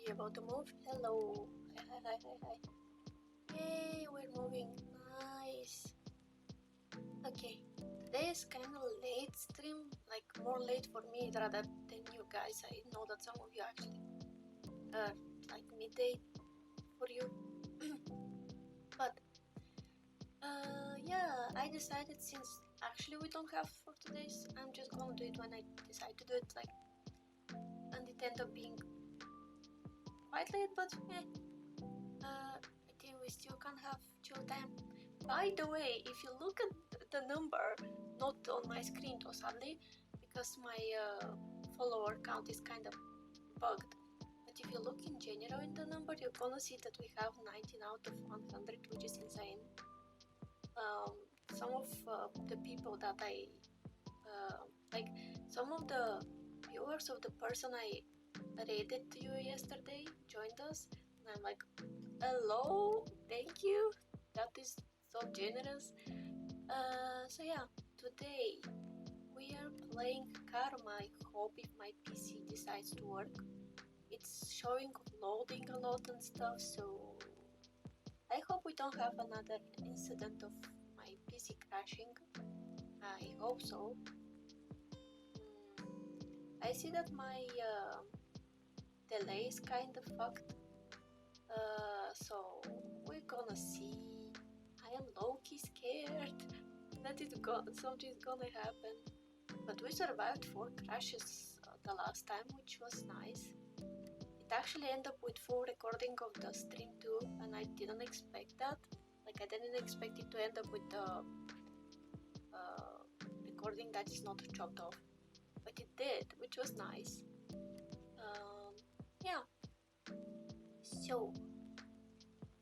we about to move? Hello. Hi. Yay, we're moving. Nice. Okay. Today is kind of late stream, like more late for me rather than you guys. I know that some of you actually are like midday for you. But yeah, I decided since actually we don't have for today's, I'm just gonna do it when I decide to do it, like, and it ended up being quite late, but I think we still can have chill time. By the way, if you look at the number, not on my screen though sadly, because my follower count is kind of bugged, but if you look in general in the number, you're gonna see that we have 19 out of 100, which is insane. Some of the people that I like, some of the viewers of the person I rated to you yesterday joined us, and I'm like, hello, thank you, that is so generous. So yeah, today we are playing Karma. I hope if my PC decides to work. It's showing loading a lot and stuff, so I hope we don't have another incident of my PC crashing. I hope so. I see that my delay is kind of fucked, so we're gonna see. I am low-key scared that something's gonna happen, but we survived 4 crashes the last time, which was nice. It actually ended up with full recording of the stream too, and I didn't expect that. Like, I didn't expect it to end up with the recording that is not chopped off, but it did, which was nice. Yeah, so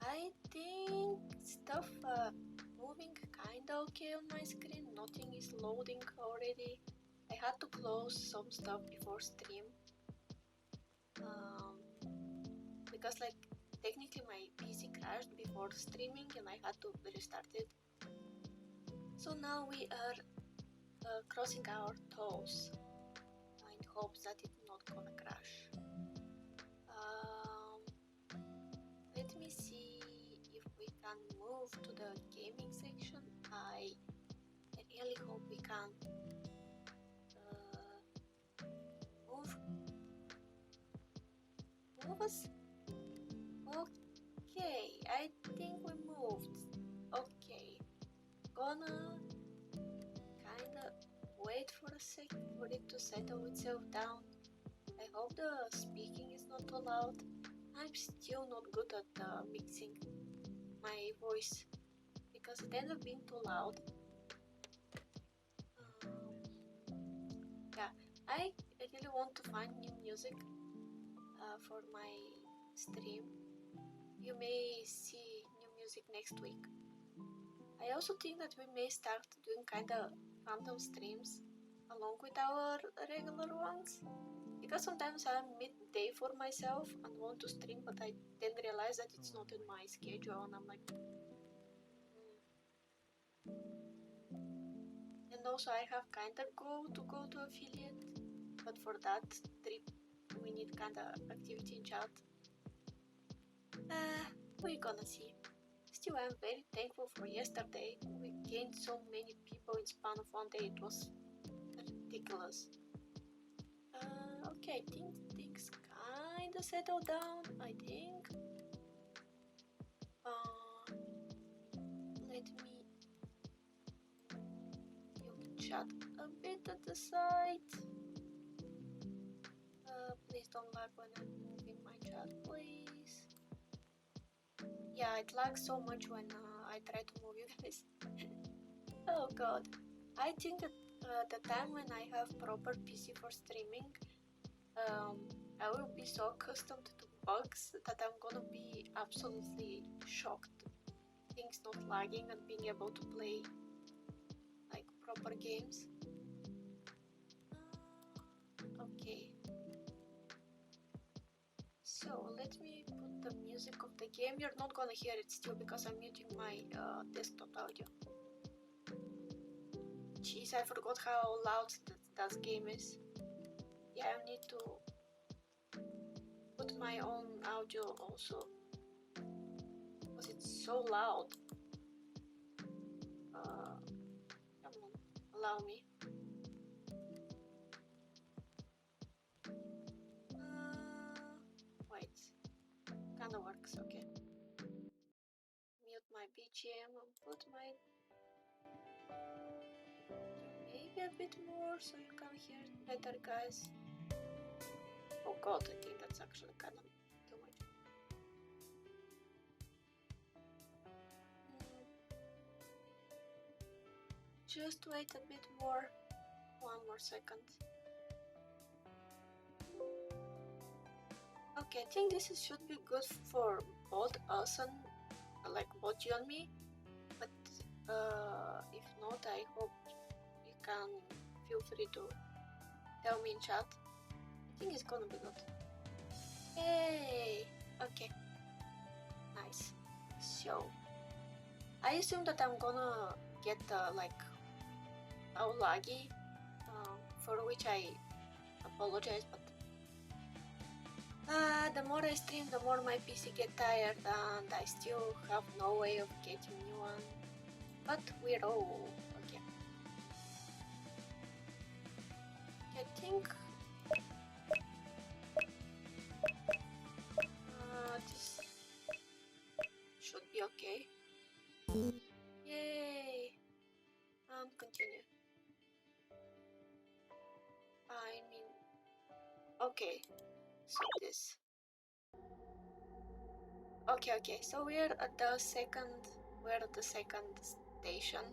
I think stuff moving kinda okay on my screen. Nothing is loading already. I had to close some stuff before stream, because like technically my PC crashed before streaming and I had to restart it. So now we are crossing our toes in hopes that it's not gonna crash. Let me see if we can move to the gaming section. I really hope we can move us. Okay, I think we moved. Okay, gonna kinda wait for a sec for it to settle itself down. I hope the speaking is not too loud. I'm still not good at mixing my voice because it ended up being too loud. Yeah, I really want to find new music for my stream. You may see new music next week. I also think that we may start doing kinda random streams along with our regular ones, because sometimes I'm midday for myself and want to stream, but I then realize that it's not in my schedule and I'm like, And also I have kinda goal to go to affiliate, but for that trip we need kinda activity in chat. We're gonna see. Still, I'm very thankful for yesterday. We gained so many people in span of one day. It was ridiculous. Okay, I think things kinda settled down, I think. Let me mute chat a bit at the side. Please don't lag when I'm moving my chat, please. Yeah, it lags so much when I try to move you guys. Oh god. I think that the time when I have proper PC for streaming, I will be so accustomed to bugs that I'm gonna be absolutely shocked. Things not lagging and being able to play like proper games. Okay. So let me put the music of the game. You're not gonna hear it still because I'm muting my desktop audio. Jeez, I forgot how loud that game is. Yeah, I need to put my own audio also, because it's so loud. Come on, allow me. Wait, kinda works, okay. Mute my BGM and put my maybe a bit more so you can hear it better, guys. Oh god, I think that's actually kinda too much. Just wait a bit more. 1 more second. Okay, I think this should be good for both us and like both you and me. But if not, I hope you can feel free to tell me in chat. I think it's gonna be good. Yay! Okay. Nice. So, I assume that I'm gonna get like how laggy, for which I apologize, but the more I stream, the more my PC get tired, and I still have no way of getting new one. But we're all okay. I think this should be okay. Yay! And continue. I mean, okay. So this. Okay. So we're at the second station.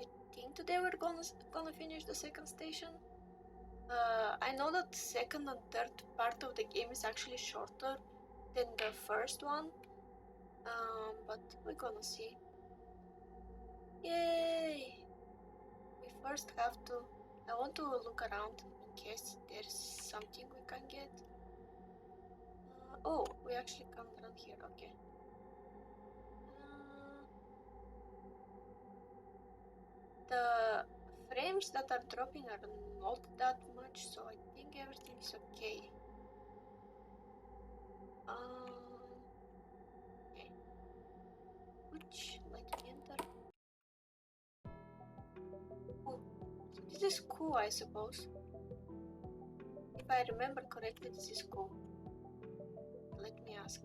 I think today we're gonna finish the second station. I know that second and third part of the game is actually shorter than the first one. But we're gonna see. Yay! We first have to. I want to look around in case there's something we can get. Oh, we actually can run here. Okay. The frames that are dropping are not that much, so I think everything is okay. Okay. Which, let me enter. Oh, so this is cool, I suppose. If I remember correctly, this is cool. Let me ask.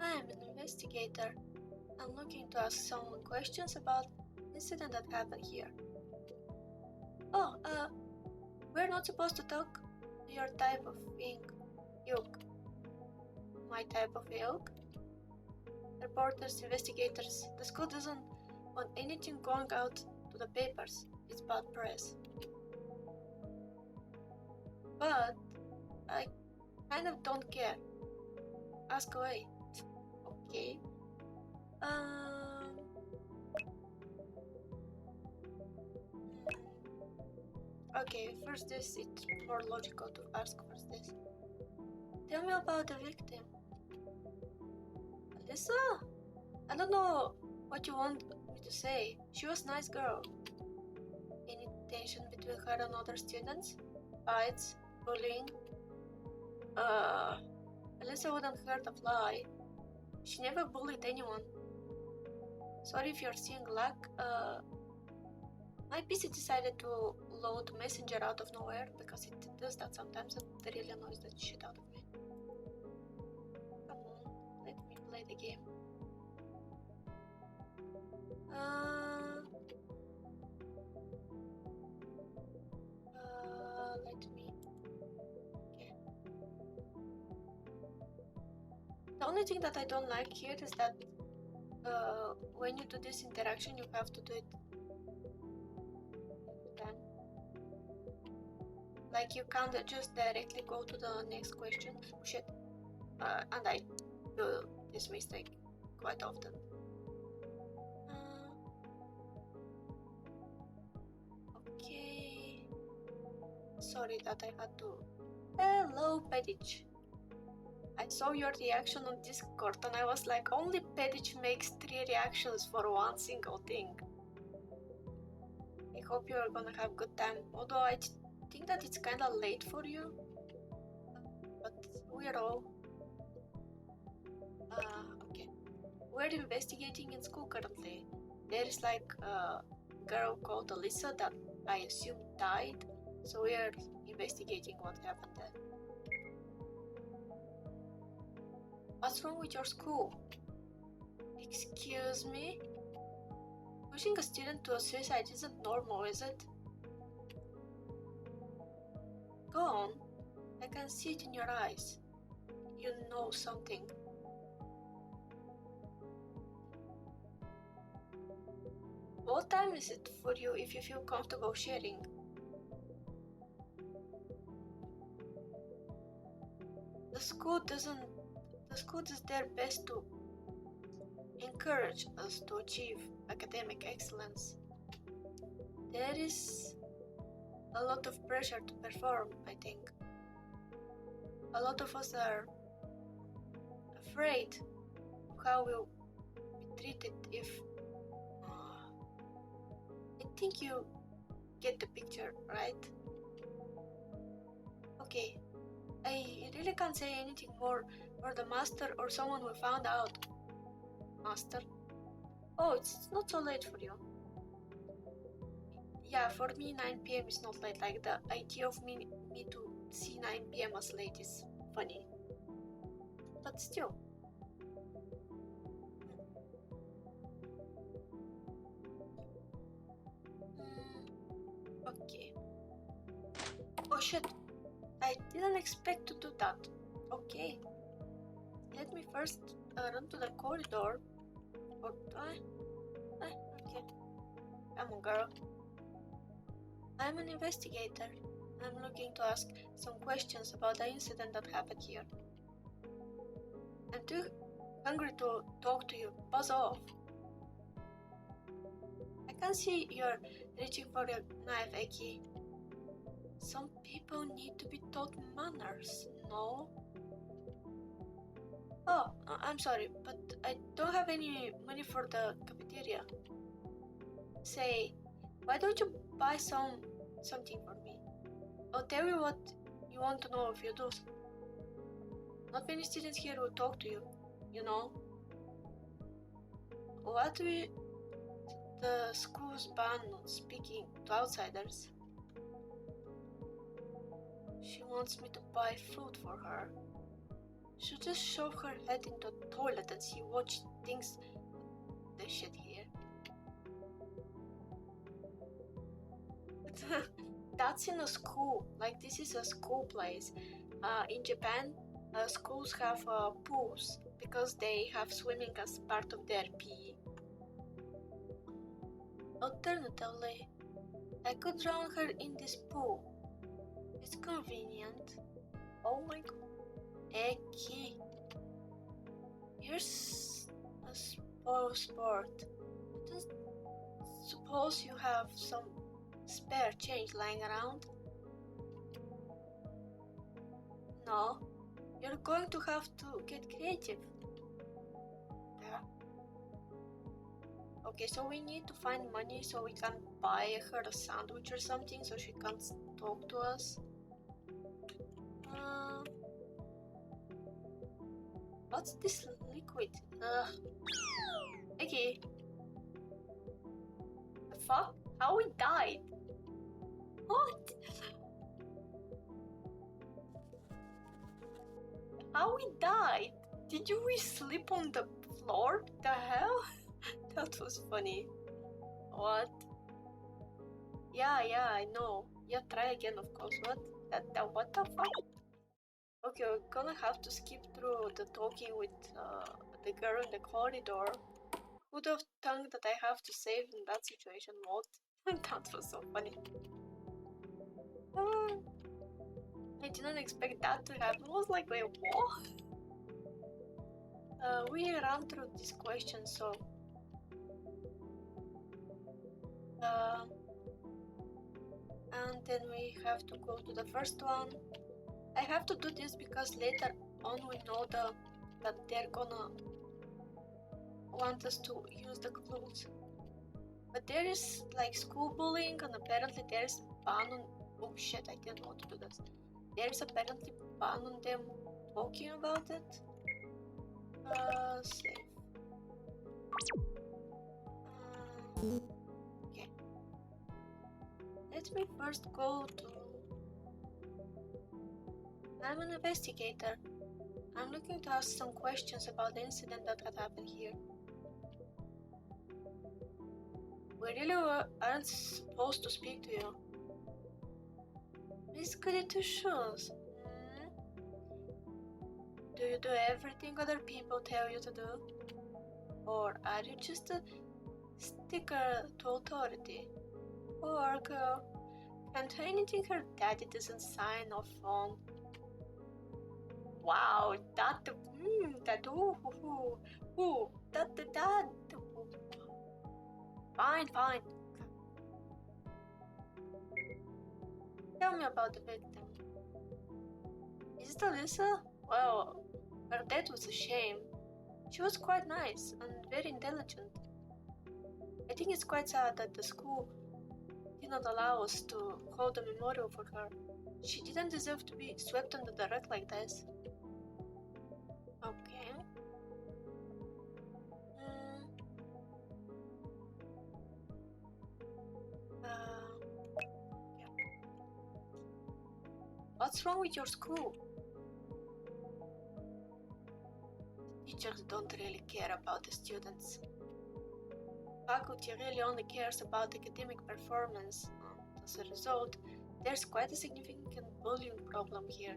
I am an investigator. I'm looking to ask someone questions about the incident that happened here. Oh, we're not supposed to talk to your type of ilk. My type of ilk? Reporters, investigators, the school doesn't want anything going out to the papers. It's bad press. But I kind of don't care. Ask away. Okay. Okay, first this, it's more logical to ask first this. Tell me about the victim. Alyssa? I don't know what you want me to say. She was a nice girl. Any tension between her and other students? Fights? Bullying? Alyssa wouldn't hurt a fly. She never bullied anyone. Sorry if you're seeing lag. My PC decided to load Messenger out of nowhere because it does that sometimes. It really annoys the shit out of me. Come on, let me play the game. Let me. Okay. The only thing that I don't like here is that when you do this interaction, you have to do it then. Like you can't just directly go to the next question. Shit. And I do this mistake quite often. Okay. Sorry that I had to. Hello, Pedich. I saw your reaction on Discord and I was like, only Pedich makes 3 reactions for one single thing. I hope you're gonna have good time. Although I think that it's kinda late for you. but we're all... okay. We're investigating in school currently. There is like a girl called Alyssa that I assume died, so we're investigating what happened there. What's wrong with your school? Excuse me? Pushing a student to a suicide isn't normal, is it? Go on. I can see it in your eyes. You know something. What time is it for you if you feel comfortable sharing? The school does their best to encourage us to achieve academic excellence. There is a lot of pressure to perform, I think. A lot of us are afraid of how we'll be treated if... I think you get the picture, right? Okay, I really can't say anything more for the master or someone who found out. Master? Oh, it's not so late for you. Yeah, for me 9 p.m. is not late. Like, the idea of me to see 9 p.m. as late is funny. But still. Okay. Oh shit. I didn't expect to do that. Okay. Let me first run to the corridor. Or okay. Come on, girl. I'm an investigator. I'm looking to ask some questions about the incident that happened here. I'm too hungry to talk to you. Buzz off. I can see you're reaching for your knife, Eki. Some people need to be taught manners, no? Oh, I'm sorry, but I don't have any money for the cafeteria. Say, why don't you buy something for me? I'll tell you what you want to know if you do. Not many students here will talk to you, you know. What will the school's ban on speaking to outsiders? She wants me to buy food for her. She'll just shove her head into the toilet and see what she thinks they shit here. That's in a school. Like, this is a school place. In Japan, schools have pools because they have swimming as part of their PE. Alternatively, I could drown her in this pool. It's convenient. Oh my god. Eki. Here's a spoiled sport. Just suppose you have some spare change lying around? No, you're going to have to get creative. Yeah. Okay, so we need to find money so we can buy her a sandwich or something so she can't talk to us. What's this liquid? Okay. The fuck? How we died? What? How we died? Did we sleep on the floor? The hell? That was funny. What? Yeah, I know. Yeah, try again, of course. What? What the fuck? Okay, we're gonna have to skip through the talking with the girl in the corridor. Who'd have thunk that I have to save in that situation? What? That was so funny. I didn't expect that to happen. I was like, wait, what? We ran through this question, so... and then we have to go to the first one. I have to do this because later on we know that they're gonna want us to use the clues. But there is like school bullying, and apparently there's ban on... Oh shit, I didn't want to do this. there's apparently ban on them talking about it. Save. Okay. Let me first go to... I'm an investigator. I'm looking to ask some questions about the incident that had happened here. We really aren't supposed to speak to you. Please goody two shoes. Do you do everything other people tell you to do? Or are you just a sticker to authority? Poor girl. Can't do anything her daddy doesn't sign off on. Wow, that Fine. Tell me about the victim. Is it Alyssa? Well, her death was a shame. She was quite nice and very intelligent. I think it's quite sad that the school did not allow us to hold a memorial for her. She didn't deserve to be swept under the rug like this. Okay. Yeah. What's wrong with your school? Teachers don't really care about the students. Faculty really only cares about academic performance, and as a result, there's quite a significant bullying problem here.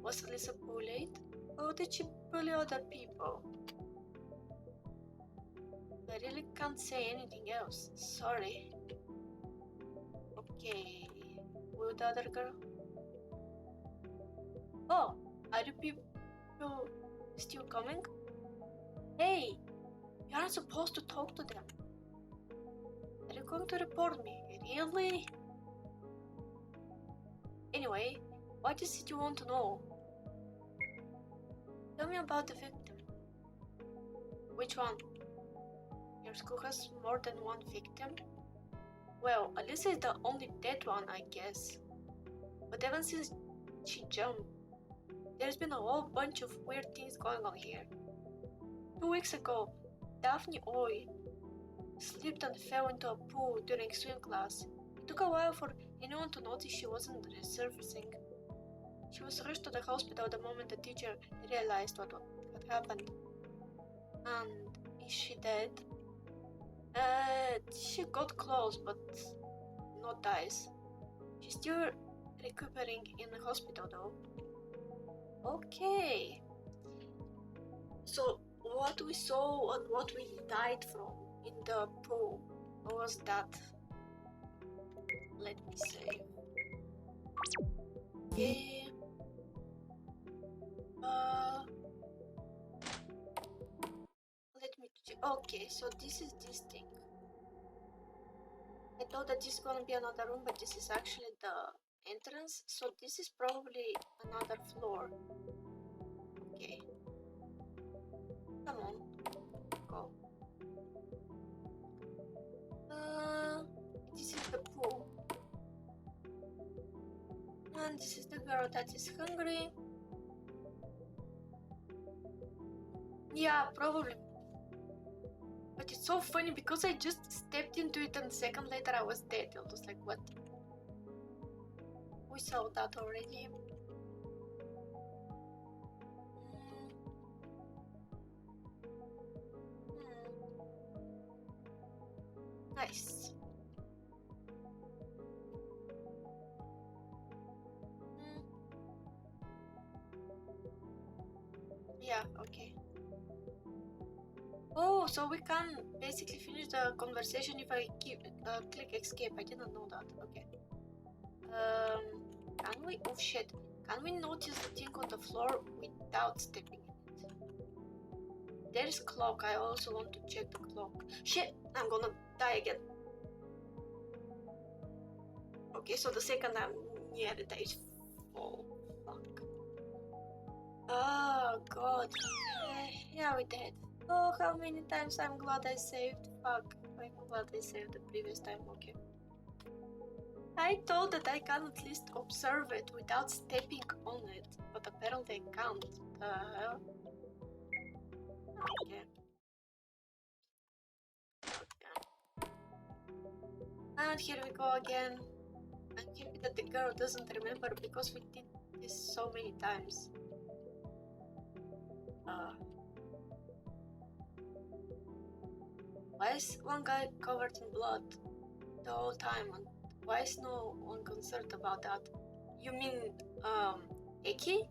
Was Alyssa bullied, or did she bully other people? I really can't say anything else, sorry. Okay, with the other girl? Oh, are you people still coming? Hey, you aren't supposed to talk to them. Are you going to report me? Really? Anyway, what is it you want to know? Tell me about the victim. Which one? Your school has more than one victim? Well, Alyssa is the only dead one, I guess. But ever since she jumped, there's been a whole bunch of weird things going on here. 2 weeks ago, Daphne Oy slipped and fell into a pool during swim class. It took a while for anyone to notice she wasn't resurfacing. She was rushed to the hospital the moment the teacher realized what had happened. And is she dead? She got close, but not dies. She's still recuperating in the hospital though. Okay. So what we saw and what we died from in the pool, what was that? Let me save. Okay. Let me check. Okay, so this is this thing. I thought that this is gonna be another room, but this is actually the entrance, so this is probably another floor. Okay. Come on. Go. This is the pool. And this is the girl that is hungry. Yeah, probably. But it's so funny because I just stepped into it and a second later I was dead. I was like, what? We saw that already. Nice. Yeah, okay. Oh, so we can basically finish the conversation if I click escape. I didn't know that. Okay. Can we? Oh shit! Can we notice the thing on the floor without stepping in it? There's clock. I also want to check the clock. Shit! I'm gonna die again. Okay, so the second I'm near it, I fall. Fuck. Oh god. Yeah, we did. Oh, how many times I'm glad I saved. Fuck. I'm glad I saved the previous time. Okay. I thought that I can at least observe it without stepping on it, but apparently I can't. The hell? Okay. And here we go again. I'm happy that the girl doesn't remember because we did this so many times. Why is one guy covered in blood the whole time, and why is no one concerned about that? You mean, Eki?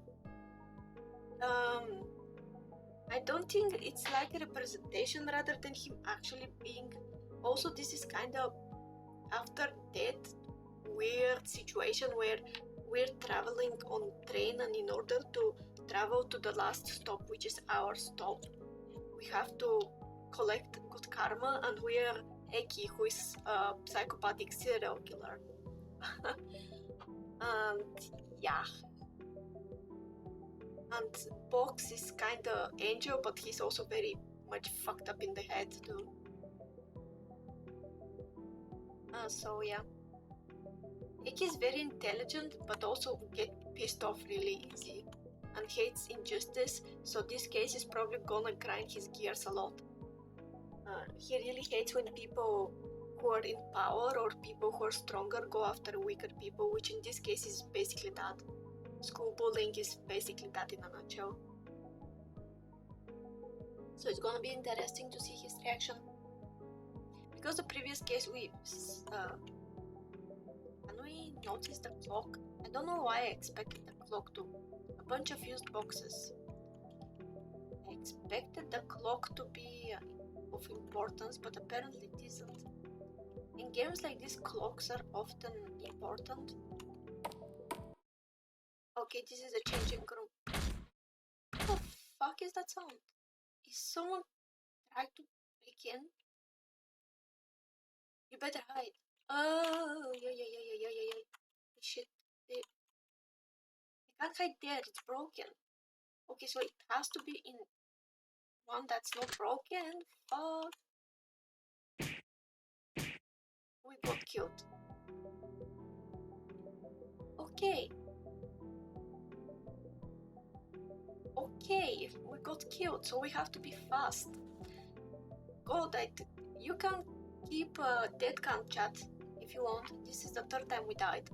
I don't think it's like a representation rather than him actually being. Also, this is kind of after that weird situation where we're traveling on train, and in order to travel to the last stop, which is our stop, we have to collect good karma, and we're Eki, who is a psychopathic serial killer. And yeah. And Box is kinda angel, but he's also very much fucked up in the head too. So yeah. Eki is very intelligent, but also get pissed off really easy and hates injustice, so this case is probably gonna grind his gears a lot. He really hates when people who are in power or people who are stronger go after weaker people, which in this case is basically that. School bullying is basically that in a nutshell. So it's gonna be interesting to see his reaction. Because the previous case we can we notice the clock? I don't know why I expected the clock to a bunch of used boxes. I expected the clock to be of importance, but apparently it isn't. In games like this, clocks are often important. Okay, this is a changing room. What the fuck is that sound? Is someone trying to break in? You better hide. Oh, yeah. Shit. I can't hide there, it's broken. Okay, so it has to be in one that's not broken. Fuck. We got killed. Okay. Okay, we got killed, so we have to be fast. God, you can keep dead cam chat if you want. This is the third time we died.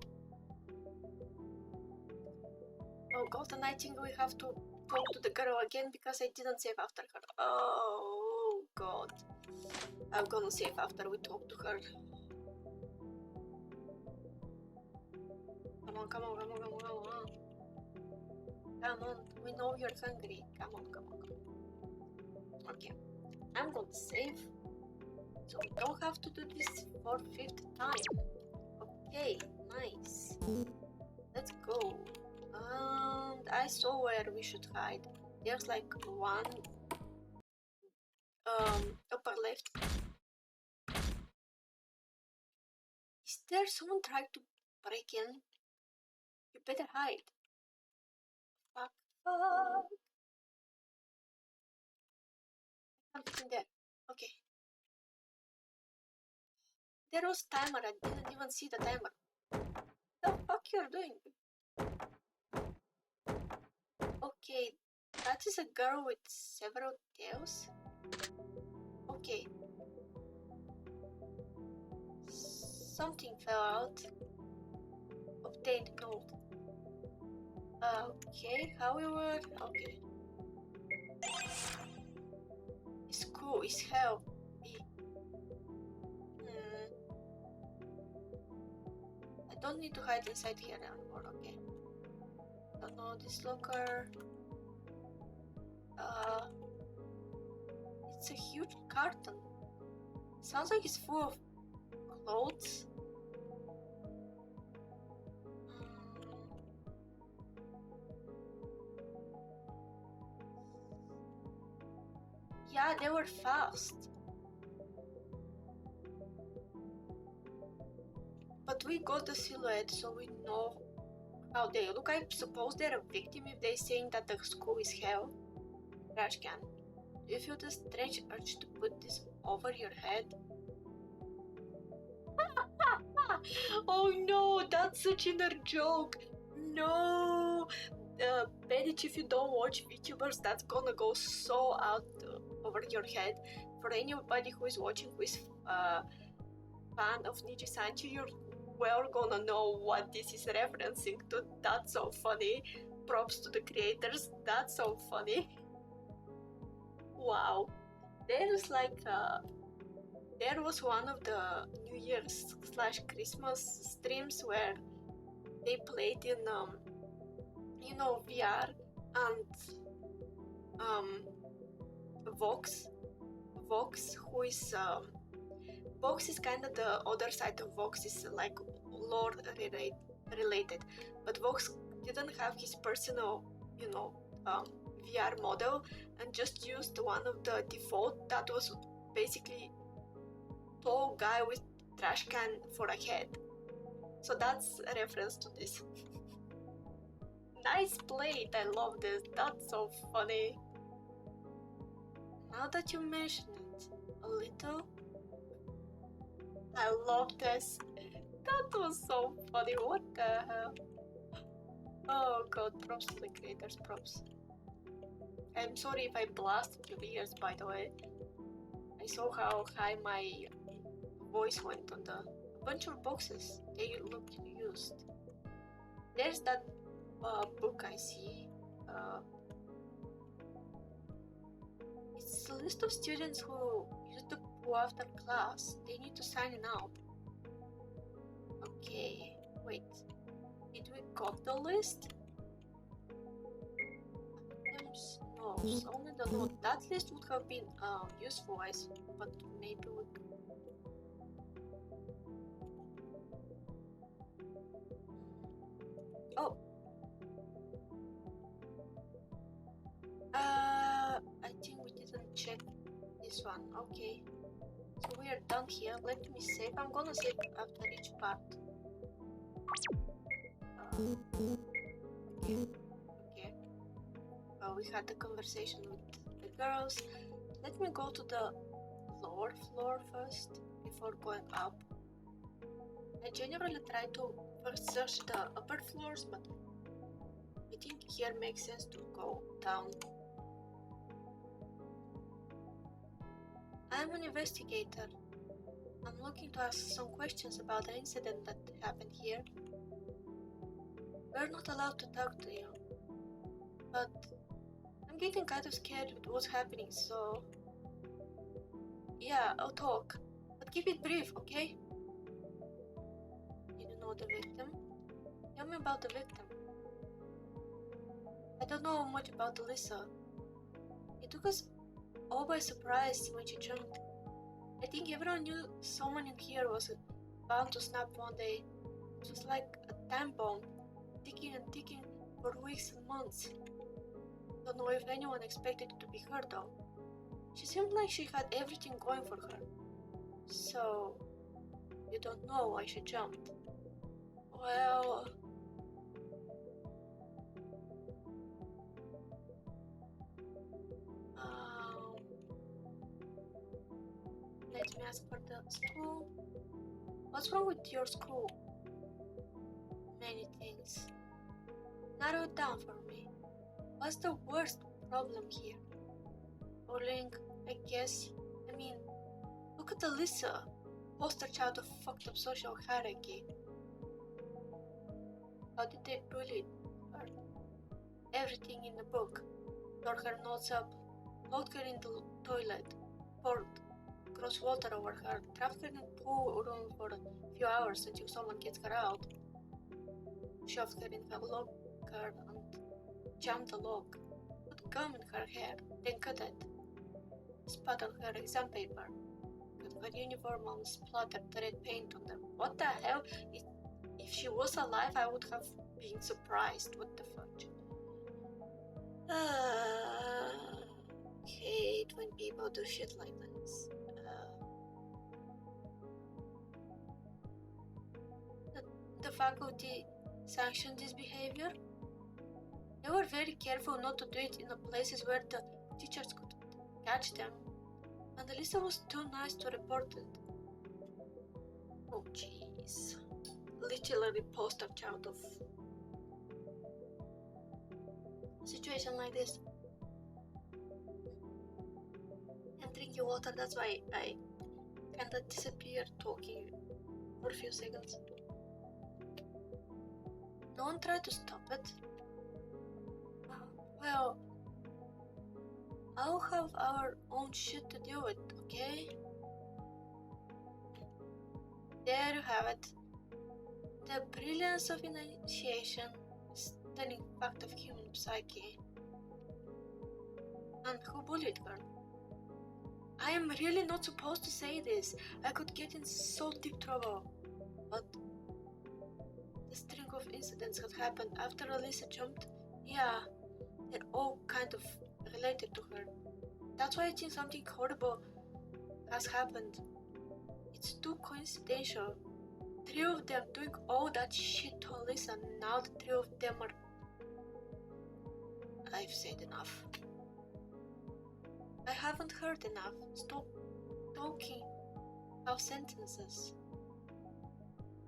Oh god, and I think we have to talk to the girl again because I didn't save after her. Oh god. I'm gonna save after we talk to her. Come on. Come on, we know you're hungry. Come on. Okay, I'm gonna save. So we don't have to do this for 5th time. Okay, nice. Let's go. And I saw where we should hide. There's like one upper left. Is there someone trying to break in? You better hide. Fuck. I'm in there. Okay. There was timer. I didn't even see the timer. The fuck you're doing? Okay, that is a girl with several tails. Okay. Something fell out. Obtained note. Okay, however, okay. School is hell. I don't need to hide inside here anymore, okay. Don't know this locker. It's a huge carton. Sounds like it's full of clothes. Yeah, they were fast. But we got the silhouette, so we know how they look. I suppose they're a victim if they're saying that the school is hell. Trash can. Do you feel the strange urge to put this over your head? Oh no, that's such inner joke. No, Pedich, if you don't watch VTubers, that's gonna go so out over your head. For anybody who is watching who is fan of Niji Sanchi, you're well gonna know what this is referencing to. That's so funny. Props to the creators. That's so funny. Wow. There's like there was one of the New Year's / Christmas streams where they played in VR, and Vox, who is Vox is kind of the other side of Vox, is like lore related, but Vox didn't have his personal, VR model and just used one of the default that was basically tall guy with trash can for a head. So that's a reference to this. Nice plate, I love this, that's so funny. Now that you mention it a little, I love this. That was so funny, what the hell? Oh god, props to the creators, props. I'm sorry if I blasted your ears, by the way. I saw how high my voice went on the bunch of boxes they look used. There's that book I see. It's a list of students who use the pool after class. They need to sign it out. Okay, wait. Did we got the list? No, only the note. That list would have been useful, but maybe we. Oh. I think we didn't check this one. Okay. So we are done here. Let me save. I'm gonna save after each part. Okay. We had the conversation with the girls. Let me go to the lower floor first before going up. I generally try to first search the upper floors, but I think here makes sense to go down. I'm an investigator. I'm looking to ask some questions about the incident that happened here. We're not allowed to talk to you, but I'm getting kind of scared with what's happening, so yeah, I'll talk, but keep it brief, okay? You know the victim? Tell me about the victim. I don't know much about Alyssa. It took us all by surprise when she jumped. I think everyone knew someone in here was bound to snap one day. It was like a time bomb, ticking and ticking for weeks and months. Don't know if anyone expected it to be her though. She seemed like she had everything going for her. So, you don't know why she jumped? Well... let me ask for the school. What's wrong with your school? Many things. Narrow it down for me. What's the worst problem here? Bullying, I guess. I mean, look at Alyssa, poster child of fucked up social hierarchy. How did they bully her? Everything in the book. Tore her notes up, locked her in the toilet, poured gross water over her, trapped her in the pool room for a few hours until someone gets her out, shoved her in her locker and jammed the lock, put gum in her hair, then cut it, spat on her exam paper, cut her uniform and splattered red paint on them. What the hell? If she was alive, I would have been surprised. What the fudge? Hate when people do shit like this. The faculty sanctioned this behavior. They were very careful not to do it in the places where the teachers could catch them, and Alyssa was too nice to report it. Oh jeez. particularly poster child of a situation like this. And drinking water, that's why I kinda disappeared talking for a few seconds. Don't try to stop it. Well, I'll have our own shit to deal with, okay? There you have it. The brilliance of initiation, stunning fact of human psyche. And who bullied her? I am really not supposed to say this. I could get in so deep trouble. But the string of incidents that happened after Alyssa jumped, yeah, they're all kind of related to her. That's why I think something horrible has happened. It's too coincidental. 3 of them doing all that shit to Alyssa, and now the 3 of them are... I've said enough. I haven't heard enough. Stop talking out sentences.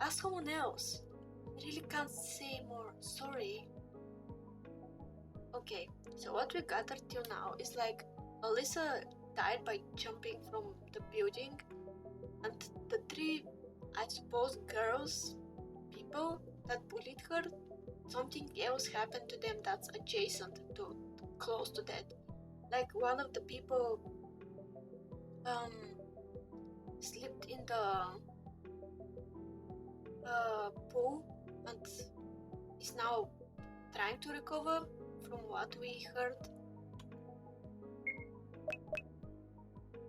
Ask someone else. I really can't say more. Sorry. Okay, so what we gathered till now is like Alyssa died by jumping from the building, and the 3, I suppose, people that bullied her, something else happened to them that's adjacent to, close to that. Like one of the people slipped in the pool and is now trying to recover from what we heard.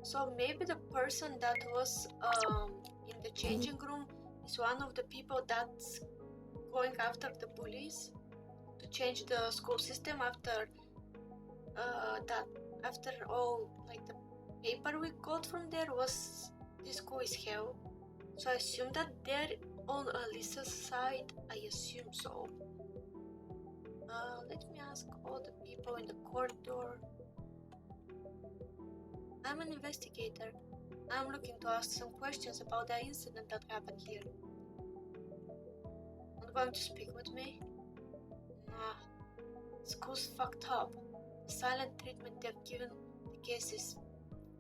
So maybe the person that was in the changing room is one of the people that's going after the bullies to change the school system after that. After all, like the paper we got from there was this school is hell. So I assume that they're on Alyssa's side. I assume so. Let me ask all the people in the corridor. I'm an investigator. I'm looking to ask some questions about the incident that happened here. Not going to speak with me? Nah. School's fucked up. The silent treatment they've given the case is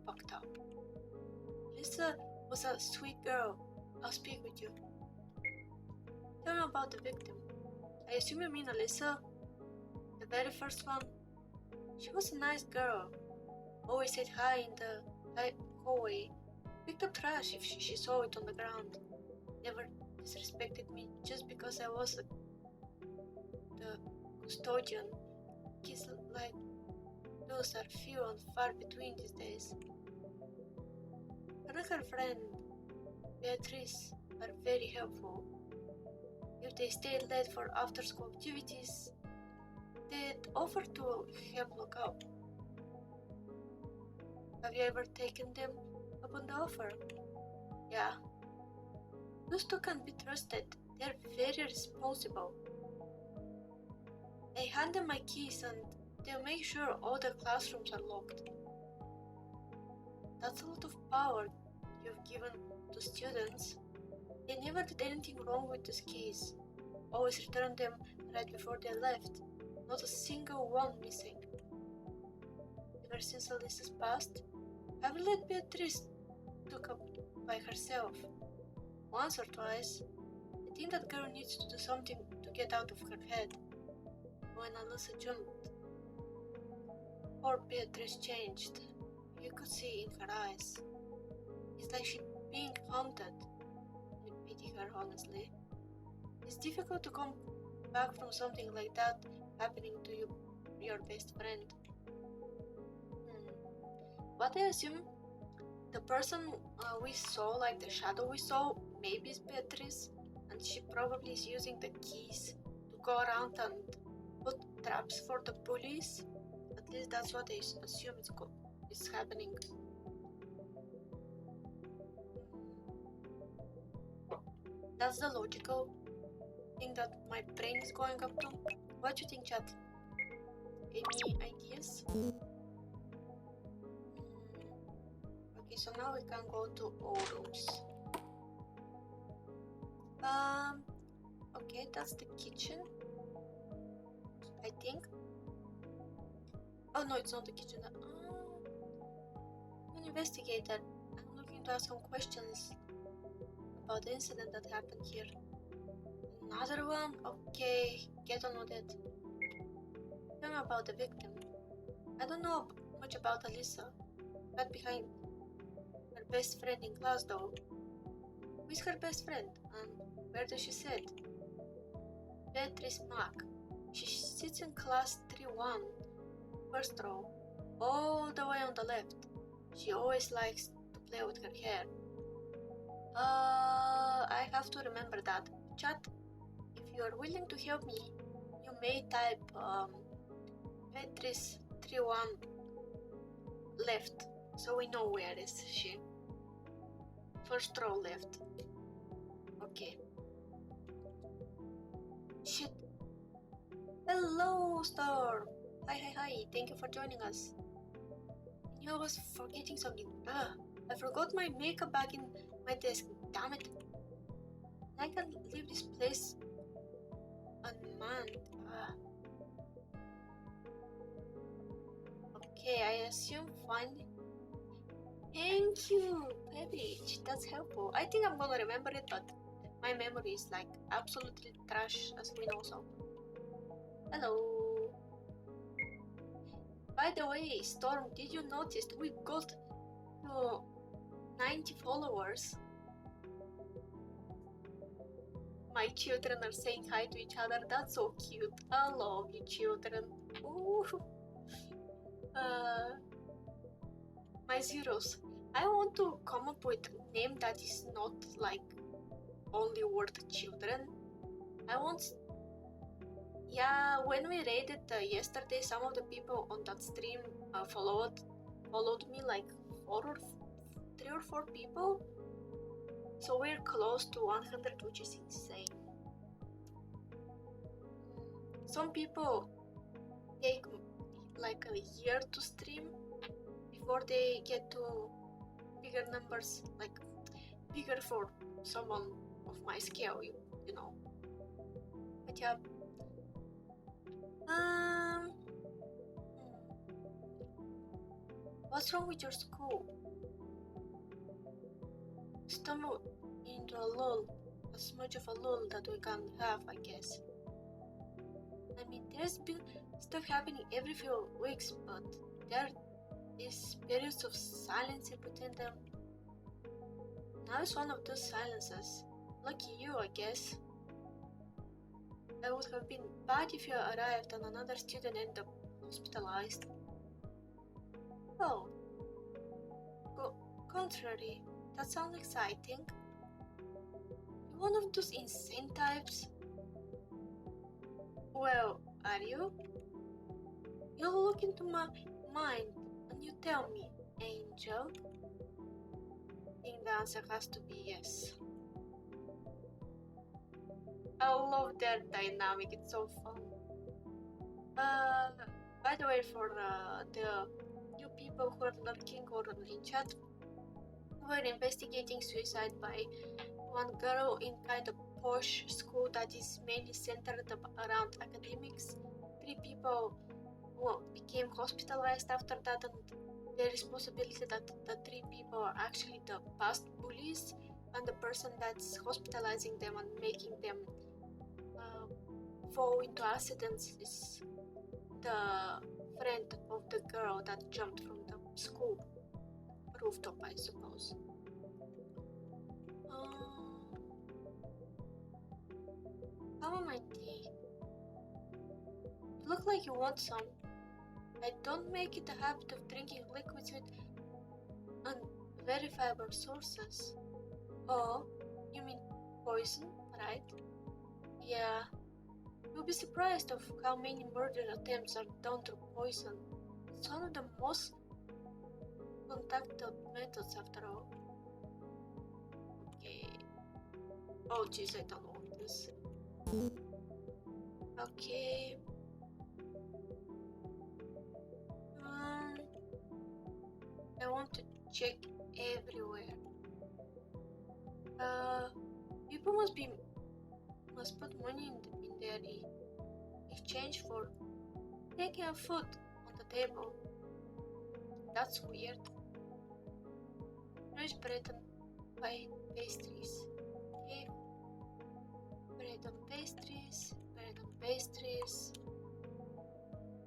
fucked up. Lisa was a sweet girl. I'll speak with you. Tell me about the victim. I assume you mean Alyssa? The very first one? She was a nice girl. Always said hi in the hallway. Picked up trash if she saw it on the ground. Never disrespected me just because I was the custodian. Kids like those are few and far between these days. Her and her friend, Beatrice, are very helpful. If they stayed late for after-school activities, they'd offer to help look up. Have you ever taken them up on the offer? Yeah. Those two can't be trusted. They're very responsible. I hand them my keys and they'll make sure all the classrooms are locked. That's a lot of power you've given to students. They never did anything wrong with those keys. Always returned them right before they left. Not a single one missing. Ever since Alyssa's passed, I've let Beatrice took up by herself. Once or twice. I think that girl needs to do something to get out of her head. When Alyssa jumped, or Beatrice changed, you could see in her eyes. It's like she's being haunted. I pity her, honestly. It's difficult to come back from something like that happening to you, your best friend. But I assume the person we saw, like the shadow we saw, maybe is Beatrice, and she probably is using the keys to go around and put traps for the police. At least that's what I assume is happening. That's the logical thing that my brain is going up to. What do you think, chat? Any ideas? Okay, so now we can go to all rooms. Okay, that's the kitchen, I think. Oh no, it's not the kitchen. I'm an investigator. I'm looking to ask some questions about the incident that happened here. Another one? Okay, get on with it. Tell me about the victim. I don't know much about Alyssa. Right behind her best friend in class though. Who is her best friend? And where does she sit? Beatrice Mack. She sits in class 3-1, first row, all the way on the left. She always likes to play with her hair. I have to remember that. Chat, if you are willing to help me, you may type Beatrice 3-1 left, so we know where is she. First row left. Okay. Shit. Hello, Storm. Hi. Thank you for joining us. I knew I was forgetting something. I forgot my makeup bag in my desk. Damn it. I can't leave this place unmanned. Okay, I assume fine. Thank you, baby. That's helpful. I think I'm gonna remember it, but my memory is like absolutely trash, as we know so. Hello. By the way, Storm, did you notice we got 90 followers? My children are saying hi to each other. That's so cute. I love you, children. Ooh. My zeros. I want to come up with a name that is not like only word children. I want. Yeah, when we raided yesterday, some of the people on that stream followed me, like 3 or 4 people. So we're close to 100, which is insane. Some people take like a year to stream before they get to bigger numbers, like bigger for someone of my scale, you know. But yeah. What's wrong with your school? Stumble into a lull, as much of a lull that we can have, I guess. I mean, there's been stuff happening every few weeks, but there is periods of silence in between them. Now it's one of those silences. Lucky you, I guess. It would have been bad if you arrived and another student ended up hospitalized. Oh. Contrary, that sounds exciting. You're one of those insane types? Well, are you? You look into my mind and you tell me, Angel. I think the answer has to be yes. I love their dynamic, it's so fun. By the way, for the new people who are lurking or in chat, we're investigating suicide by one girl in kind of posh school that is mainly centered around academics. 3 people became hospitalized after that, and there is possibility that the 3 people are actually the past bullies, and the person that's hospitalizing them and making them fall into accidents is the friend of the girl that jumped from the school rooftop, I suppose. How am I tea? You look like you want some. I don't make it a habit of drinking liquids with unverifiable sources. Oh, you mean poison, right? Yeah. You'll be surprised of how many murder attempts are done through poison. It's one of the most contacted methods after all. Okay. Oh jeez, I don't want this. Okay. I want to check everywhere. People must just put money in there in exchange for taking food on the table. That's weird. Fresh bread and pastries. Okay. Bread and pastries.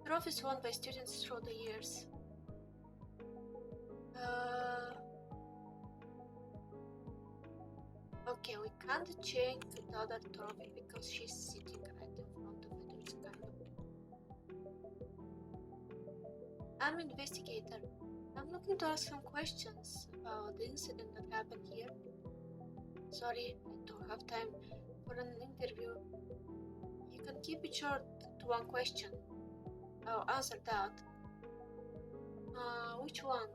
Trophies won by students through the years. Okay, we can't change the other trophy because she's sitting right in front of it. It's kind of... I'm investigator. I'm looking to ask some questions about the incident that happened here. Sorry, I don't have time for an interview. You can keep it short to one question. I'll answer that. Which one?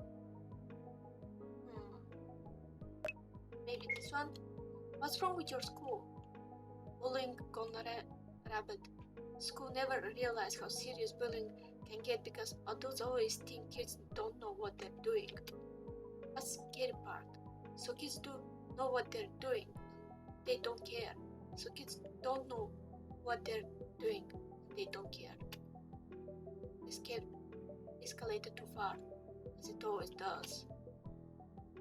Maybe this one? What's wrong with your school? Bullying gone rabid. School never realized how serious bullying can get because adults always think kids don't know what they're doing. That's the scary part. So kids do know what they're doing. They don't care. So kids don't know what they're doing. They don't care. This kid escalated too far, as it always does.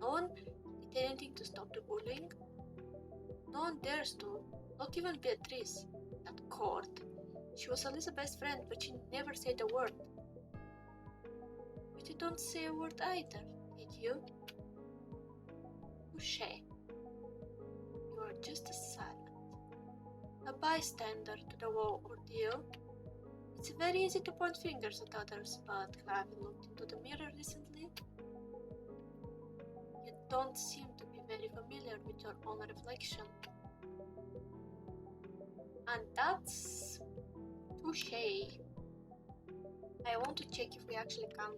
No one did anything to stop the bullying. No one dares to, not even Beatrice, at court. She was Elisa's best friend, but she never said a word. But you don't say a word either, did you? Touché. You are just a silent, a bystander to the whole ordeal. It's very easy to point fingers at others, but have you looked into the mirror recently? You don't seem to be very familiar with your own reflection. And that's touché. I want to check if we actually can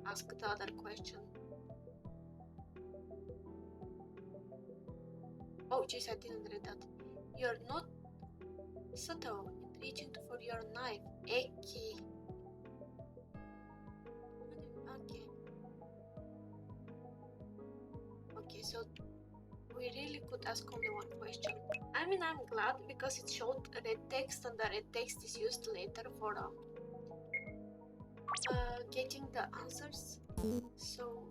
ask the other question. Oh jeez, I didn't read that. You're not subtle in reaching for your knife. Eki. Okay, so we really could ask only one question. I mean, I'm glad because it showed red text, and the red text is used later for getting the answers. So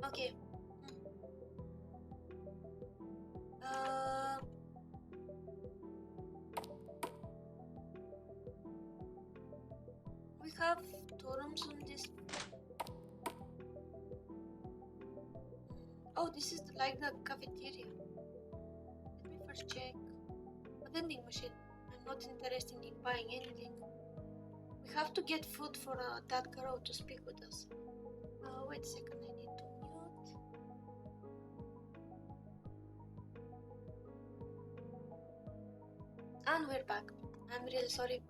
okay. We have two rooms on this. Oh, this is like the cafeteria. Let me first check. A vending machine. I'm not interested in buying anything. We have to get food for that girl to speak with us. Wait a second, I need to mute. And we're back. I'm really sorry.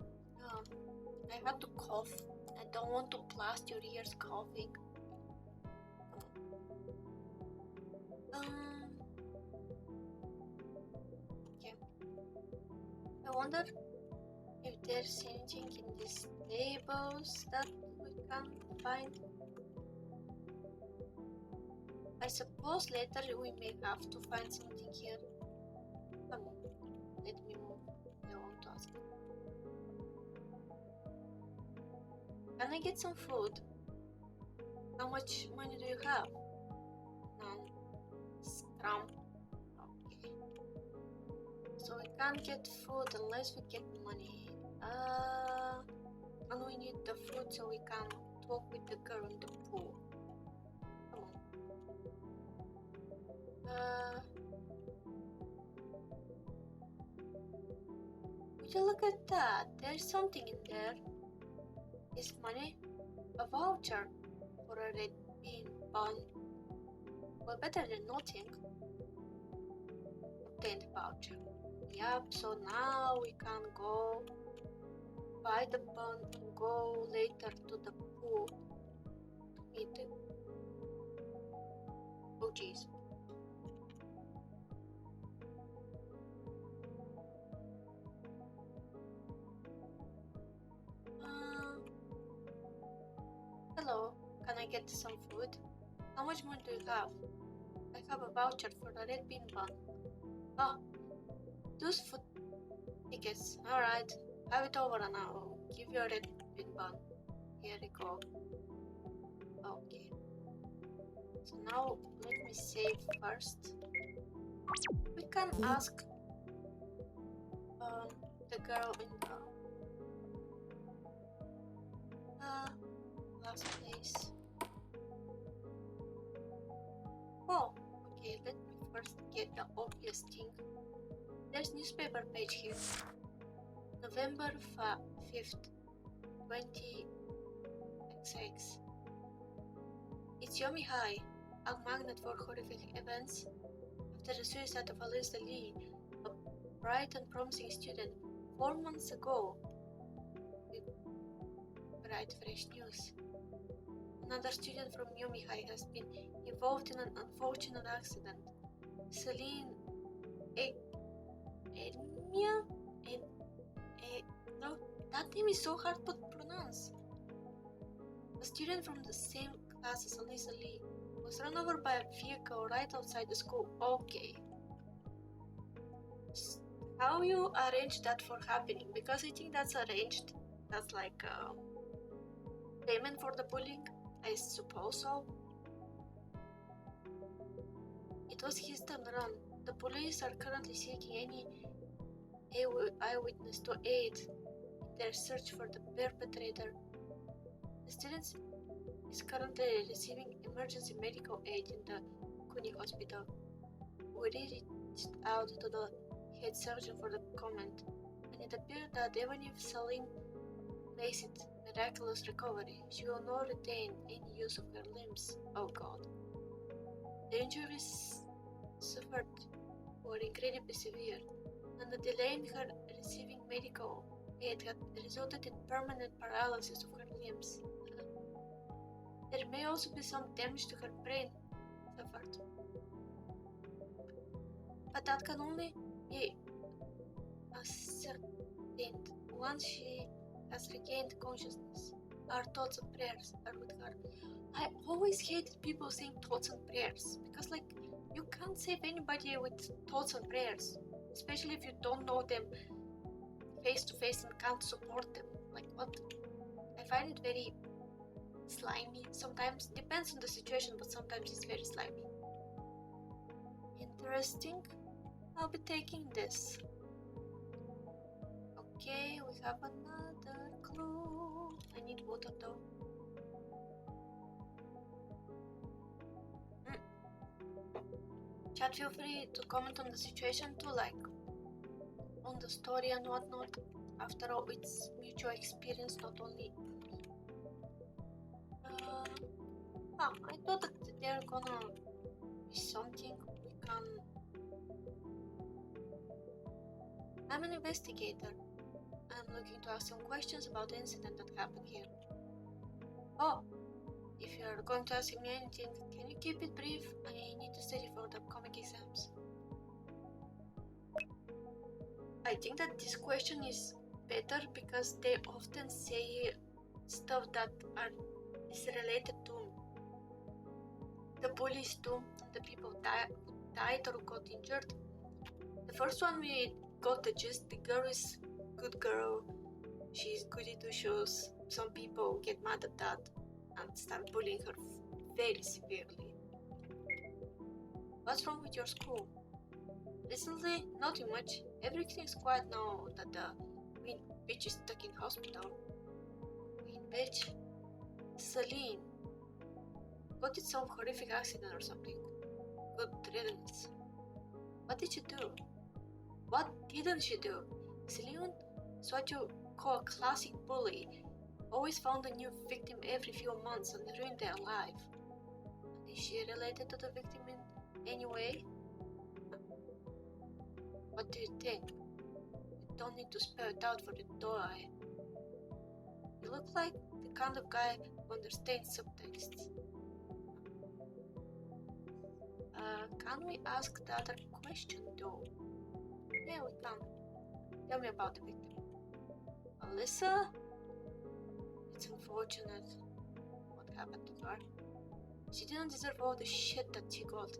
I had to cough. I don't want to blast your ears coughing. Okay. I wonder if there's anything in these tables that we can find. I suppose later we may have to find something here. Come on, let me move. I want to ask. Can I get some food? How much money do you have? None. Scrum. Okay. So we can't get food unless we get money. And we need the food so we can talk with the girl in the pool. Come on. Would you look at that? There's something in there. Is money? A voucher for a red bean bun. Well, better than nothing. Obtained voucher. Yup, so now we can go buy the bun and go later to the pool to meet it. Oh jeez. Hello, can I get some food? How much money do you have? I have a voucher for the red bean bun. Oh, those food tickets. Alright, have it over and I'll give you a red bean bun. Here we go. Okay. So now let me save first. We can ask the girl in the last place. Oh, okay, let me first get the obvious thing. There's newspaper page here. November 5th, 20XX. It's Yomi High, a magnet for horrific events. After the suicide of Alyssa Lee, a bright and promising student, 4 months ago. Bright, fresh news. Another student from Yomi High has been involved in an unfortunate accident. Celine Edmia? No, that name is so hard to pronounce. A student from the same class as Alyssa Lee was run over by a vehicle right outside the school. Okay. How you arrange that for happening? Because I think that's arranged. That's like payment for the bullying. I suppose so. It was hit and run. The police are currently seeking any eyewitness to aid in their search for the perpetrator. The student is currently receiving emergency medical aid in the Kuni hospital. We reached out to the head surgeon for the comment, and it appeared that even if Salim makes it miraculous recovery, she will not retain any use of her limbs. Oh God. The injuries suffered were incredibly severe, and the delay in her receiving medical aid had resulted in permanent paralysis of her limbs. There may also be some damage to her brain suffered, but that can only be ascertained once she has regained consciousness. Our thoughts and prayers are with her. I always hated people saying thoughts and prayers, because like you can't save anybody with thoughts and prayers, especially if you don't know them face to face and can't support them. Like what? I find it very slimy sometimes. Depends on the situation, but sometimes it's very slimy. Interesting. I'll be taking this. Okay, we have another clue. I need water though. Chat, feel free to comment on the situation too, like on the story and whatnot. After all, it's mutual experience, not only me. I thought that they're gonna be something we can. I'm an investigator. I'm looking to ask some questions about the incident that happened here. Oh, if you're going to ask me anything, can you keep it brief? I need to study for the upcoming exams. I think that this question is better because they often say stuff that is related to the bullies too, the people died or got injured. The first one we got the gist, the girl is good girl, she's goody two shoes. Some people get mad at that and start bullying her very severely. What's wrong with your school? Recently, nothing much. Everything's quiet now that the Queen Bitch is stuck in hospital. Queen Bitch? Celine got in some horrific accident or something. Good riddance. What did you do? What didn't you do? Celine is what you call a classic bully. Always found a new victim every few months and ruined their life. And is she related to the victim in any way? What do you think? You don't need to spell it out for the door. You look like the kind of guy who understands subtexts. Can we ask the other question though? Yeah, we can. Tell me about the victim. Alyssa? It's unfortunate what happened to her. She didn't deserve all the shit that she got.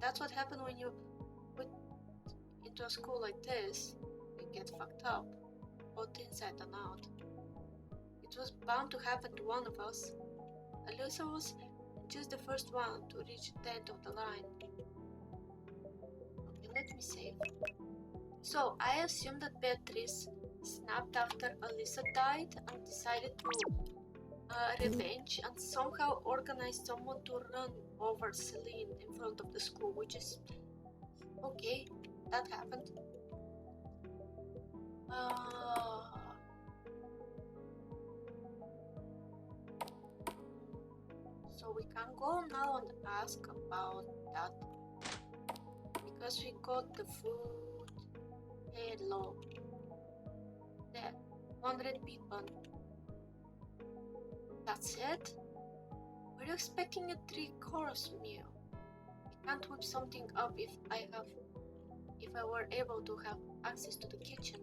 that's what happened when you put into a school like this. You get fucked up, both inside and out. It was bound to happen to one of us. Alyssa was just the first one to reach the end of the line. Okay, let me save. So I assume that Beatrice snapped after Alyssa died and decided to revenge and somehow organized someone to run over Celine in front of the school, which is okay. That happened. So we can go now and ask about that because we got the food. Hello. There, 100 people. That's it? Were you expecting a 3-course meal? I can't whip something up if I were able to have access to the kitchen.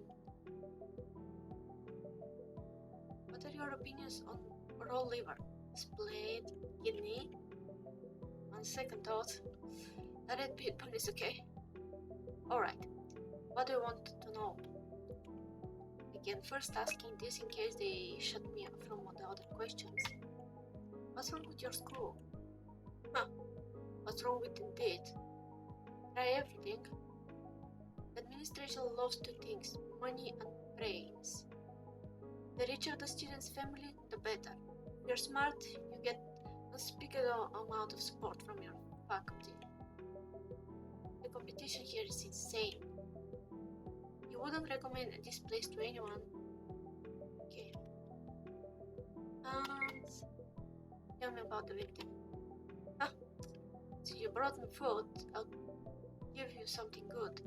What are your opinions on raw liver? Split, kidney? On second thought, the red beet bun is okay. Alright, what do you want to know? Again, first asking this in case they shut me up from the other questions. What's wrong with your school? Huh, what's wrong with Indeed? Try everything. The administration loves 2 things, money and brains. The richer the student's family, the better. If you're smart, you get a unspeakable amount of support from your faculty. The competition here is insane. You wouldn't recommend this place to anyone. Okay. And tell me about the victim. So you brought me food, I'll give you something good.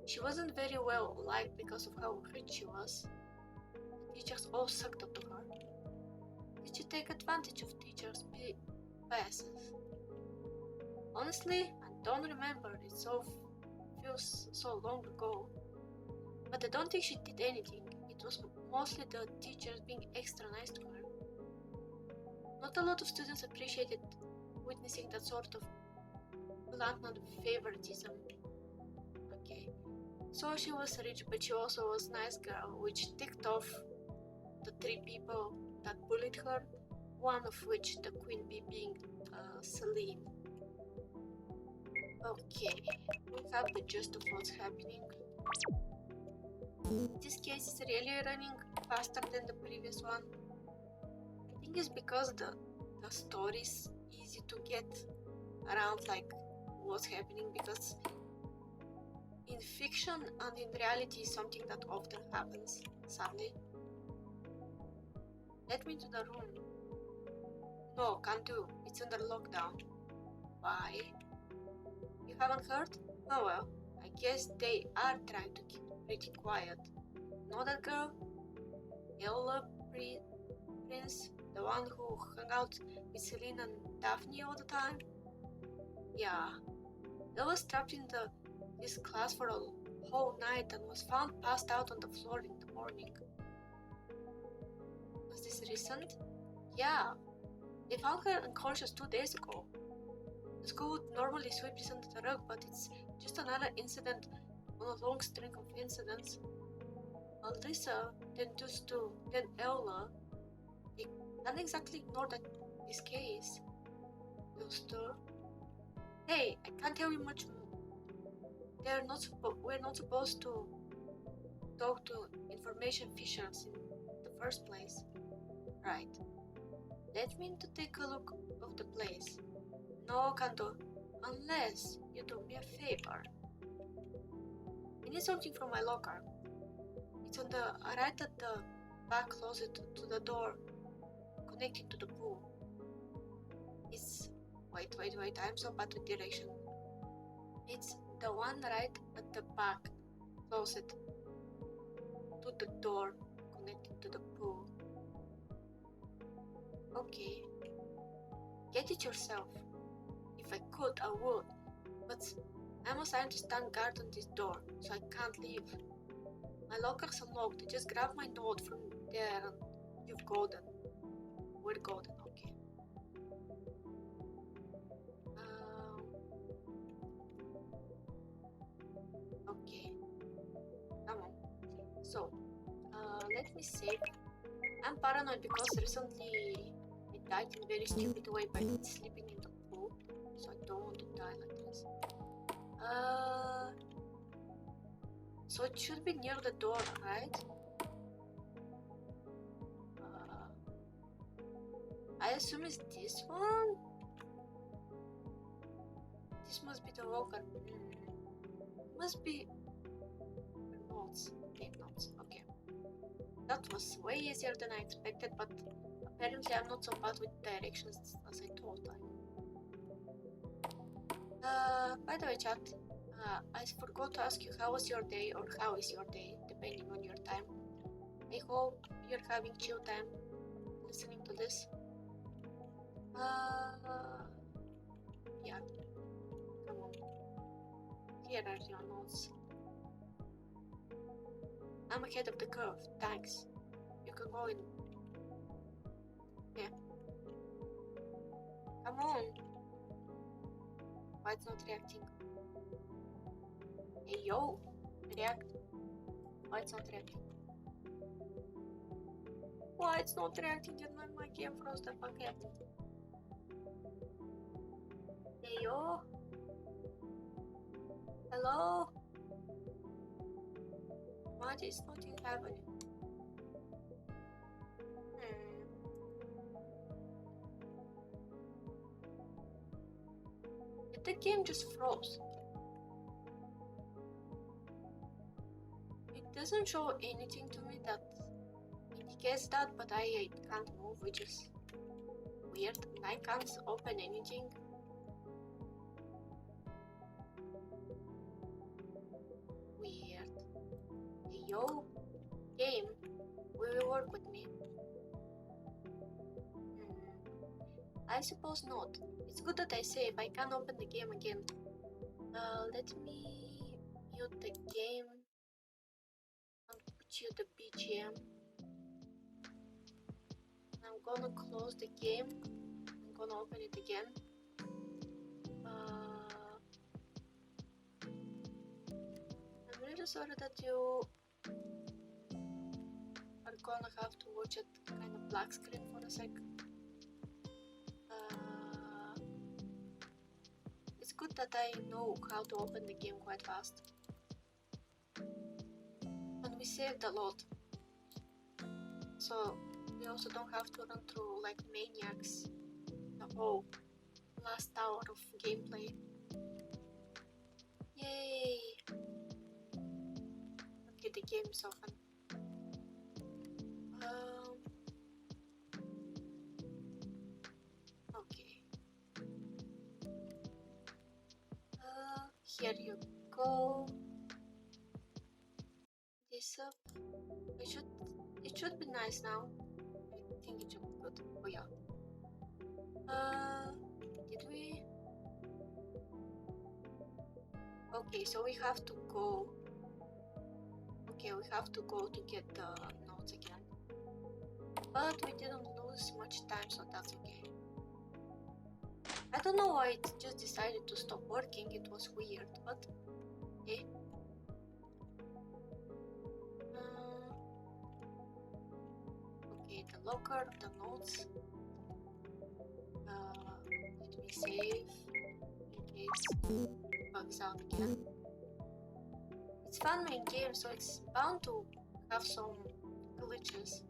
She wasn't very well liked because of how rich she was. The teachers all sucked up to her. Did she take advantage of teachers' biases? Honestly, I don't remember, it feels so long ago. But I don't think she did anything. It was mostly the teachers being extra nice to her. Not a lot of students appreciated witnessing that sort of blatant favoritism. Okay. So she was rich, but she also was a nice girl, which ticked off the 3 people that bullied her, one of which the queen bee being Celine. Okay, we have the gist of what's happening. This case is really running faster than the previous one. I think it's because the story is easy to get around, like what's happening, because in fiction and in reality something that often happens, sadly. Let me into the room. No, can't do. It's under lockdown. Why? You haven't heard? Oh well, I guess they are trying to keep pretty quiet. Know that girl? Ella Prince? The one who hung out with Celine and Daphne all the time? Yeah. Ella was trapped in this class for a whole night and was found passed out on the floor in the morning. Was this recent? Yeah. They found her unconscious 2 days ago. The school would normally sweep this under the rug, but it's just another incident on a long string of incidents. Alyssa, then those 2, then Ella. They can't exactly ignore this case. Those 2. Hey, I can't tell you much. We're not supposed to talk to information fishers in the first place. Right. Let me to take a look of the place. No, Kanto, unless you do me a favor. I need something from my locker. It's on the right at the back closet to the door connecting to the pool. It's wait, I'm so bad with direction. It's the one right at the back closet to the door connecting to the pool. Okay. Get it yourself. If I could, I would. But I'm assigned to stand guard on this door, so I can't leave. My locker's unlocked. Just grab my note from there and you've golden. We're golden, okay. let me save. I'm paranoid because recently I died in a very stupid way by sleeping in the pool, so I don't want to die like this. So it should be near the door, right? I assume it's this one? This must be the locker. Must be notes. Take notes. Okay. That was way easier than I expected, but apparently I'm not so bad with directions as I thought I am. By the way, chat, I forgot to ask you how was your day or how is your day, depending on your time. I hope you're having chill time listening to this. Yeah. Come on. Here are your notes. I'm ahead of the curve, thanks. You can go in. Yeah. Come on. Why it's not reacting? Hey yo, react. Why it's not reacting? Why it's not reacting? Did my game froze the fuck out? Hey yo. Hello? Why is nothing happening? The game just froze. It doesn't show anything to me that indicates that, but I can't move, which is weird. And I can't open anything. Weird. Hey, yo, game, will you work with me? I suppose not. It's good that I save. I can open the game again. Let me mute the game and put you the BGM. I'm gonna close the game. I'm gonna open it again. I'm really sorry that you are gonna have to watch it kind of black screen for a sec. It's good that I know how to open the game quite fast. And we saved a lot. So we also don't have to run through like maniacs the whole last hour of gameplay. Yay! Okay, the game is open. Okay. Here you go. This up. It should be nice now. I think it should be good. Oh yeah. Did we? Okay, so we have to go. Okay, we have to go to get the notes again. But we didn't lose much time, so that's okay. I don't know why it just decided to stop working. It was weird, but okay. Okay, the locker, the notes. Let me save in case it bugs out again. It's fun main game, so it's bound to have some glitches.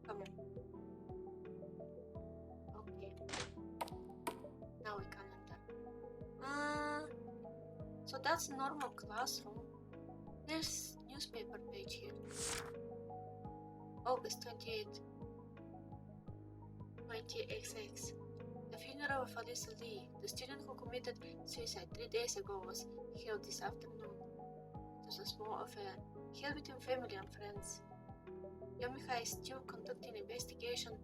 Come on. Okay. Now we can enter. So that's normal classroom. There's newspaper page here. August 28, 20XX. The funeral of Alyssa Lee, the student who committed suicide 3 days ago, was held this afternoon. It was a small affair, held between family and friends. Yomiha is still conducting investigation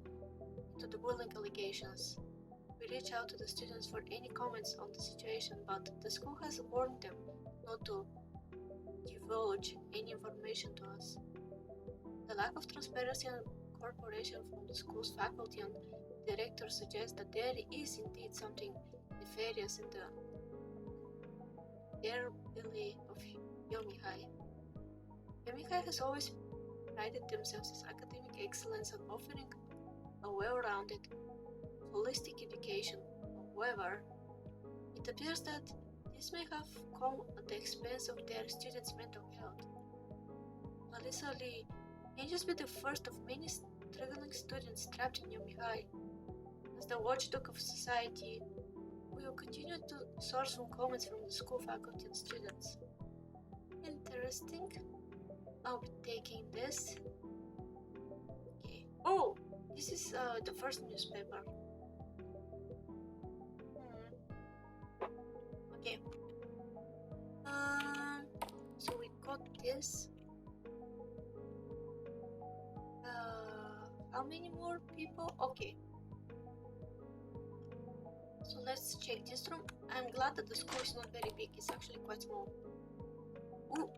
into the bullying allegations. We reach out to the students for any comments on the situation, but the school has warned them not to divulge any information to us. The lack of transparency and cooperation from the school's faculty and director suggests that there is indeed something nefarious in the air belly of Yomihai. Yamiha has always prided themselves as academic excellence and offering a well-rounded, holistic education. However, it appears that this may have come at the expense of their students' mental health. Alyssa Lee may just be the first of many struggling students trapped in Yomi High. As the watchdog of society, we will continue to source some comments from the school faculty and students. Interesting. I'll be taking this. Okay. Oh, this is the first newspaper. Okay. So we got this. How many more people? Okay. So let's check this room. I'm glad that the school is not very big. It's actually quite small. Ooh.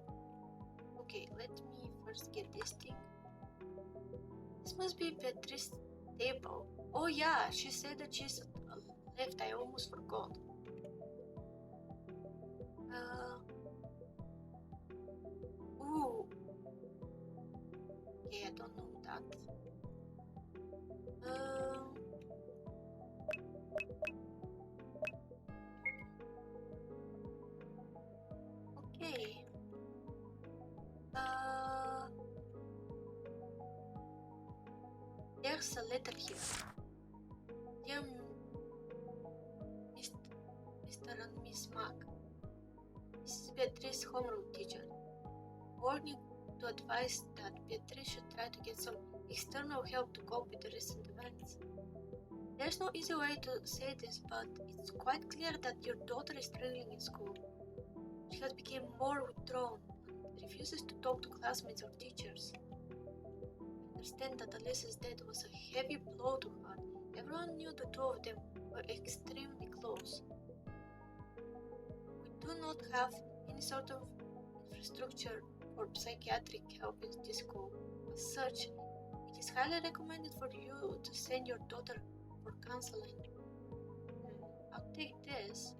Okay, let me first get this thing. This must be Beatrice's table. Oh yeah, she said that she's left. I almost forgot. Ooh. Okay, I don't know that. Okay. There's a letter here. Dear Mr. and Miss Mac, this is Beatrice's homeroom teacher. Warning to advise that Beatrice should try to get some external help to cope with the recent events. There's no easy way to say this, but it's quite clear that your daughter is struggling in school. She has become more withdrawn and refuses to talk to classmates or teachers. I understand that Alyssa's death was a heavy blow to her. Everyone knew the two of them were extremely close. We do not have any sort of infrastructure for psychiatric help in this school. As such, it is highly recommended for you to send your daughter for counseling. I'll take this.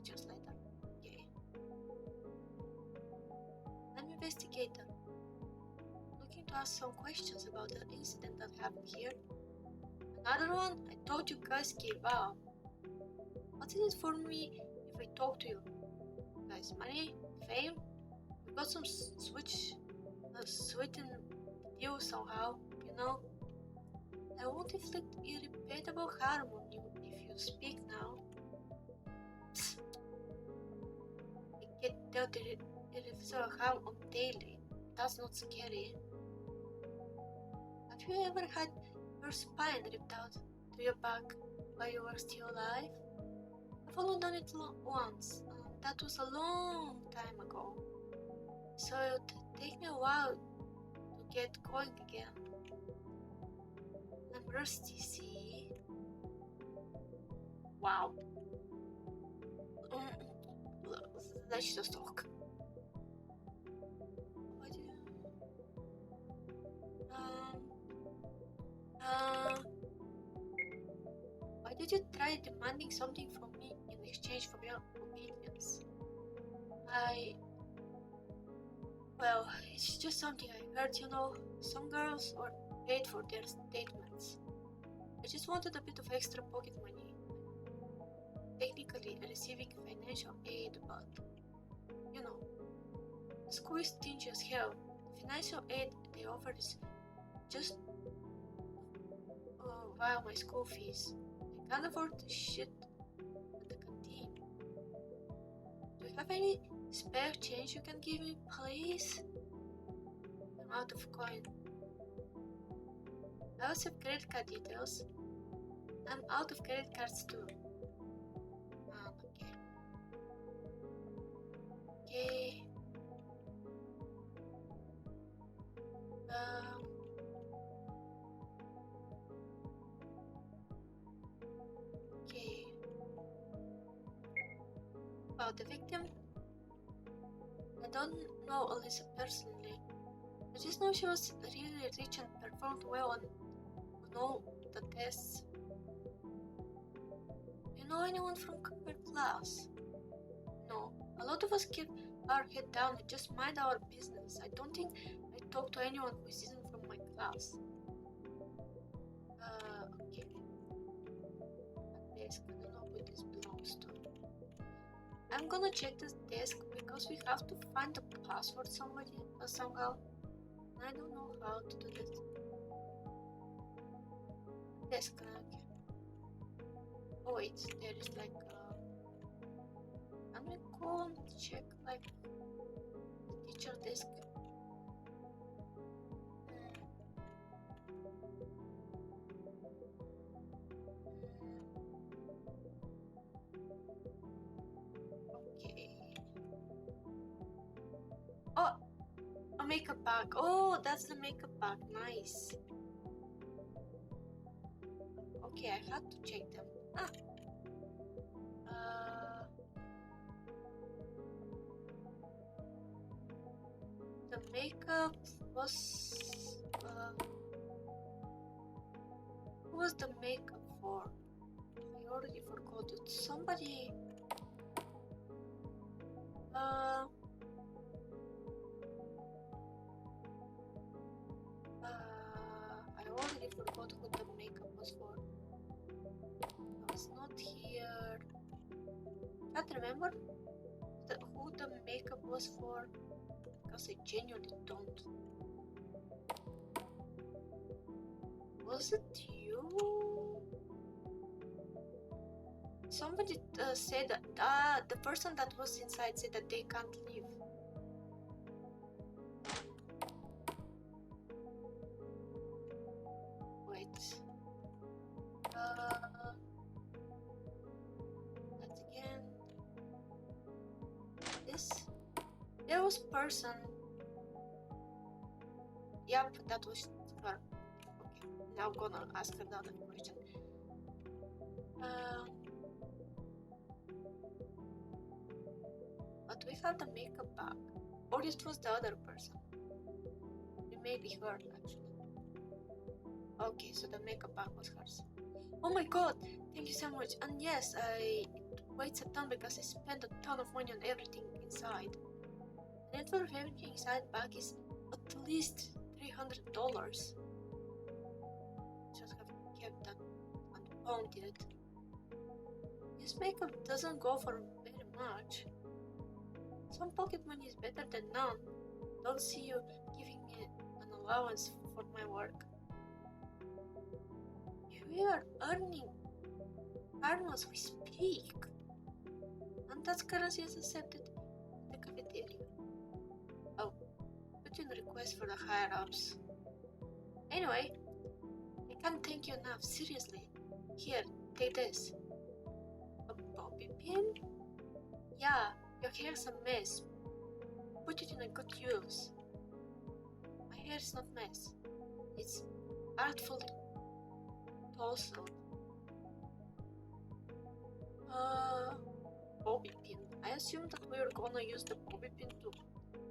Teacher's letter. Okay. I'm investigator. Looking to ask some questions about the incident that happened here. Another one? I thought you guys gave up. What's in it for me if I talk to you? Guys, money? Fame? We got some sweetened deal somehow, you know? I won't inflict irreparable harm on you if you speak now. I get dealt irreversible harm on daily. That's not scary. Have you ever had your spine ripped out to your back while you were still alive? I've only done it once, and that was a long time ago. So it would take me a while to get going again. I'm rusty, see? Wow. Let's just talk. What do you... Why did you try demanding something from me in exchange for your obedience? Well, it's just something I heard, you know. Some girls are paid for their statements. I just wanted a bit of extra pocket money. Technically receiving financial aid, but, you know, the school is stingy as hell. The financial aid they offer is just via my school fees. I can't afford the shit at the canteen. Do you have any spare change you can give me, please? I'm out of coin. I also have credit card details. I'm out of credit cards too. Okay. Okay. Okay. About the victim? I don't know Alyssa personally. I just know she was really rich and performed well on all the tests. Do you know anyone from her class? No. A lot of us kept our head down and just mind our business. I don't think I talk to anyone who isn't from my class. Okay. A desk. I don't know who this belongs to. I'm gonna check this desk because we have to find the password somehow. I don't know how to do this. Desk. Okay. Oh wait, there is like can we go and check like the teacher desk? Okay. Oh, a makeup bag. Oh, that's the makeup bag. Nice. Okay, I had to check them. The makeup was. Who was the makeup for? I already forgot it. Somebody. I already forgot who the makeup was for. It's not here. Can't remember who the makeup was for because I genuinely don't. Was it you? Somebody said that the person that was inside said that they can't leave. Wait. That again. This. There was person. Yep, that was her. Okay, now I'm gonna ask another question. But we have the makeup bag. Or it was the other person. It may be her actually. Okay, so the makeup bag was hers. Oh my god, thank you so much. And yes, it weighs a ton because I spent a ton of money on everything inside. The net worth of everything inside the bag is at least $300. Just have kept that and pawned it. This makeup doesn't go for very much. Some pocket money is better than none. Don't see you giving me an allowance for my work. We are earning as we speak. And that currency is accepted in the cafeteria. Oh, put in a request for the higher ups. Anyway, I can't thank you enough, seriously. Here, take this. A bobby pin? Yeah, your hair's a mess. Put it in a good use. My hair's not mess. It's artfully tousled. Bobby pin. I assumed that we were gonna use the bobby pin to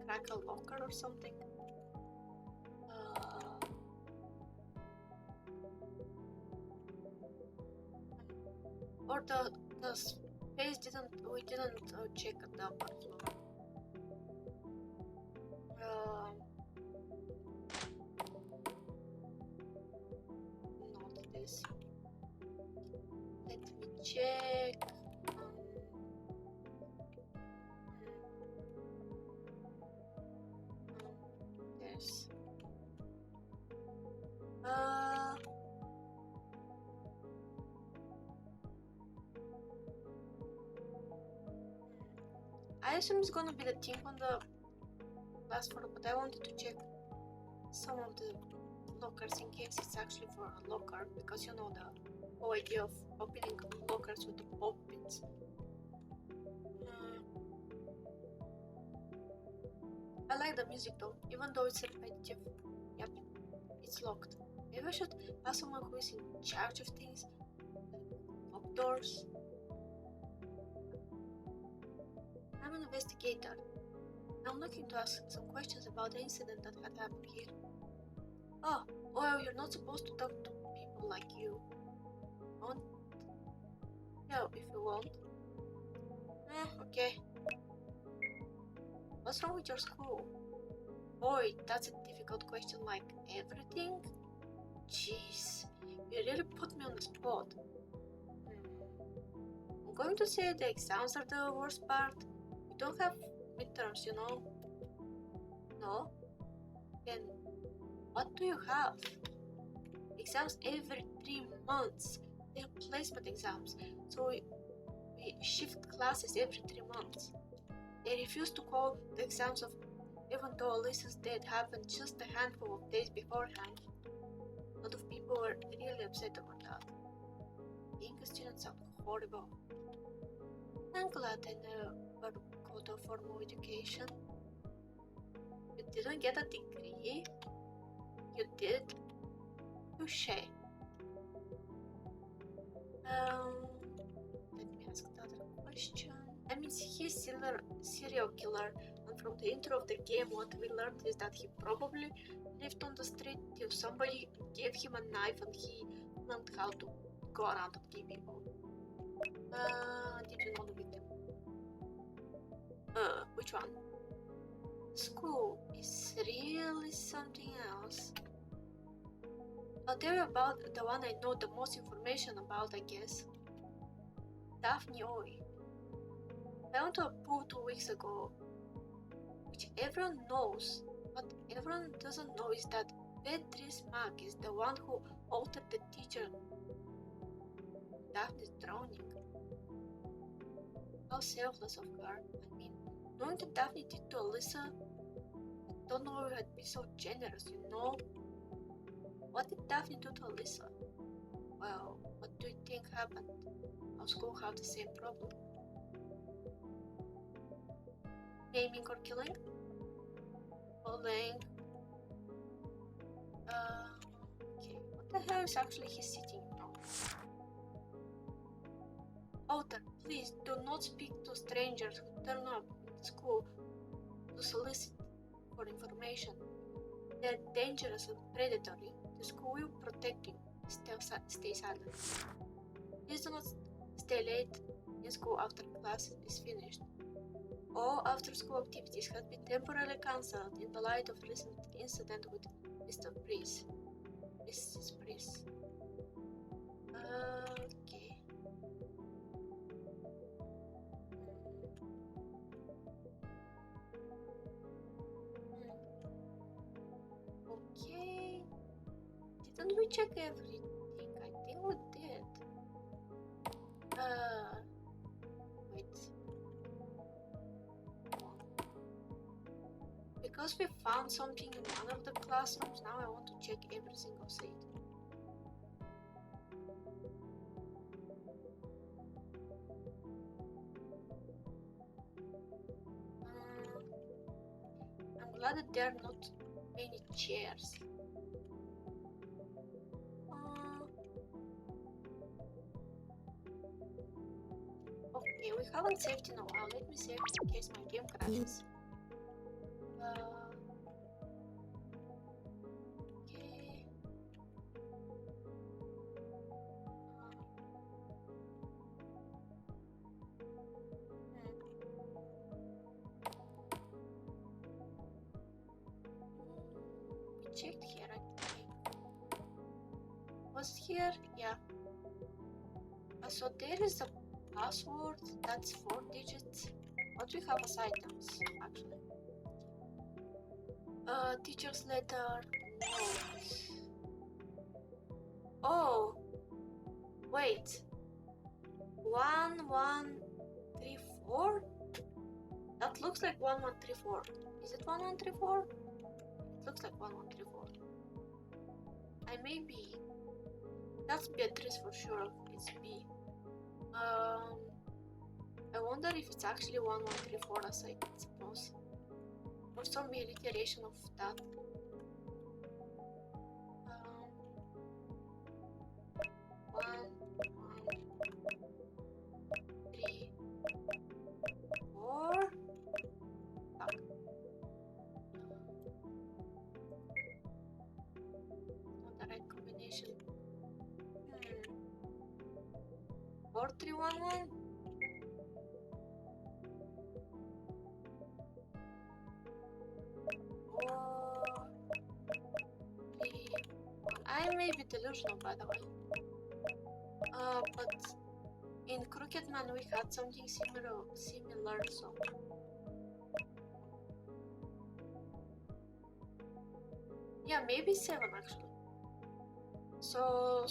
crack a locker or something. Or the space we didn't check at the upper floor. Not this. Let me check. Yes. I assume it's gonna be the thing on the last floor, but I wanted to check some of the lockers in case it's actually for a locker, because you know the whole idea of opening lockers with the pop pins. I like the music though, even though it's repetitive. Yep, it's locked. Maybe I should ask someone who is in charge of things, like lock doors. I'm an investigator. I'm looking to ask some questions about the incident that had happened here. Oh, well, you're not supposed to talk to people like you. Want? Yeah, if you want. Okay. What's wrong with your school? Boy, that's a difficult question, like everything? Jeez, you really put me on the spot. I'm going to say the exams are the worst part. We don't have midterms, you know? No? Then what do you have? Exams every 3 months. They have placement exams, so we shift classes every 3 months. They refuse to call the exams off, even though Alyssa's date happened just a handful of days beforehand. A lot of people were really upset about that. Being a student sounds horrible. I'm glad I never got a formal education. You didn't get a degree? You did? Touché. Let me ask the other question. I mean, he's serial killer, and from the intro of the game, what we learned is that he probably lived on the street till somebody gave him a knife and he learned how to go around and kill people. Did you know the victim? Which one? School is really something else. I'll tell you about the one I know the most information about, I guess. Daphne Oi. I went to a pool 2 weeks ago, which everyone knows, but everyone doesn't know is that Beatrice Mack is the one who altered the teacher. Daphne's drowning. How selfless of her. I mean, knowing that Daphne did to Alyssa, I don't know if I'd be so generous, you know? What did Daphne do to Alyssa? Well, what do you think happened? Our school have the same problem. Naming or killing? Bullying. Okay, what the hell is actually he sitting on? Otter, please do not speak to strangers who turn up in the school to solicit for information. They're dangerous and predatory. The school will protect you. Stay silent. Please do not stay late in school after class is finished. All after-school activities have been temporarily cancelled in the light of recent incident with Mr. Priest. Mrs. Priest. Okay. Okay. Didn't we check everything? I think we did. Wait. Because we found something in one of the classrooms, now I want to check every single seat. I'm glad that there are not many chairs. Okay, we haven't saved in a while. Let me save in case my game crashes. Okay. We checked here, I think. Was it here? Yeah. So there is a password that's 4 digits. What we have as items, actually? Teacher's letter, notes. Oh, wait. 1134? That looks like 1134. Is it 1134? It looks like 1134. I may be. That's Beatrice for sure. It's B. I wonder if it's actually 1134 as I suppose. Or some reiteration of that. 1, 3, 4. Fuck. Not the right combination. 4311. delusional, by the way. But in Crooked Man we had something similar, so yeah, maybe 7 actually. So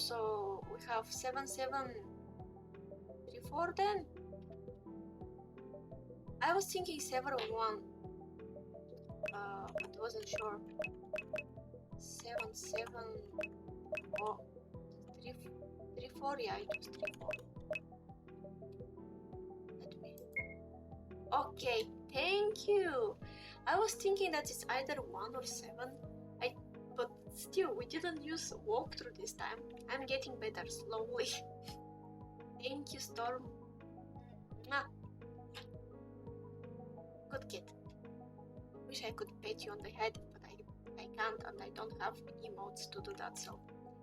we have 7734 then. I was thinking 701, but wasn't sure. 774, yeah, it was 34. Let me. Okay, thank you. I was thinking that it's either 1 or 7. But still, we didn't use walkthrough this time. I'm getting better slowly. Thank you, Storm. Mwah. Good kid. Wish I could pat you on the head, but I can't, and I don't have emotes to do that, so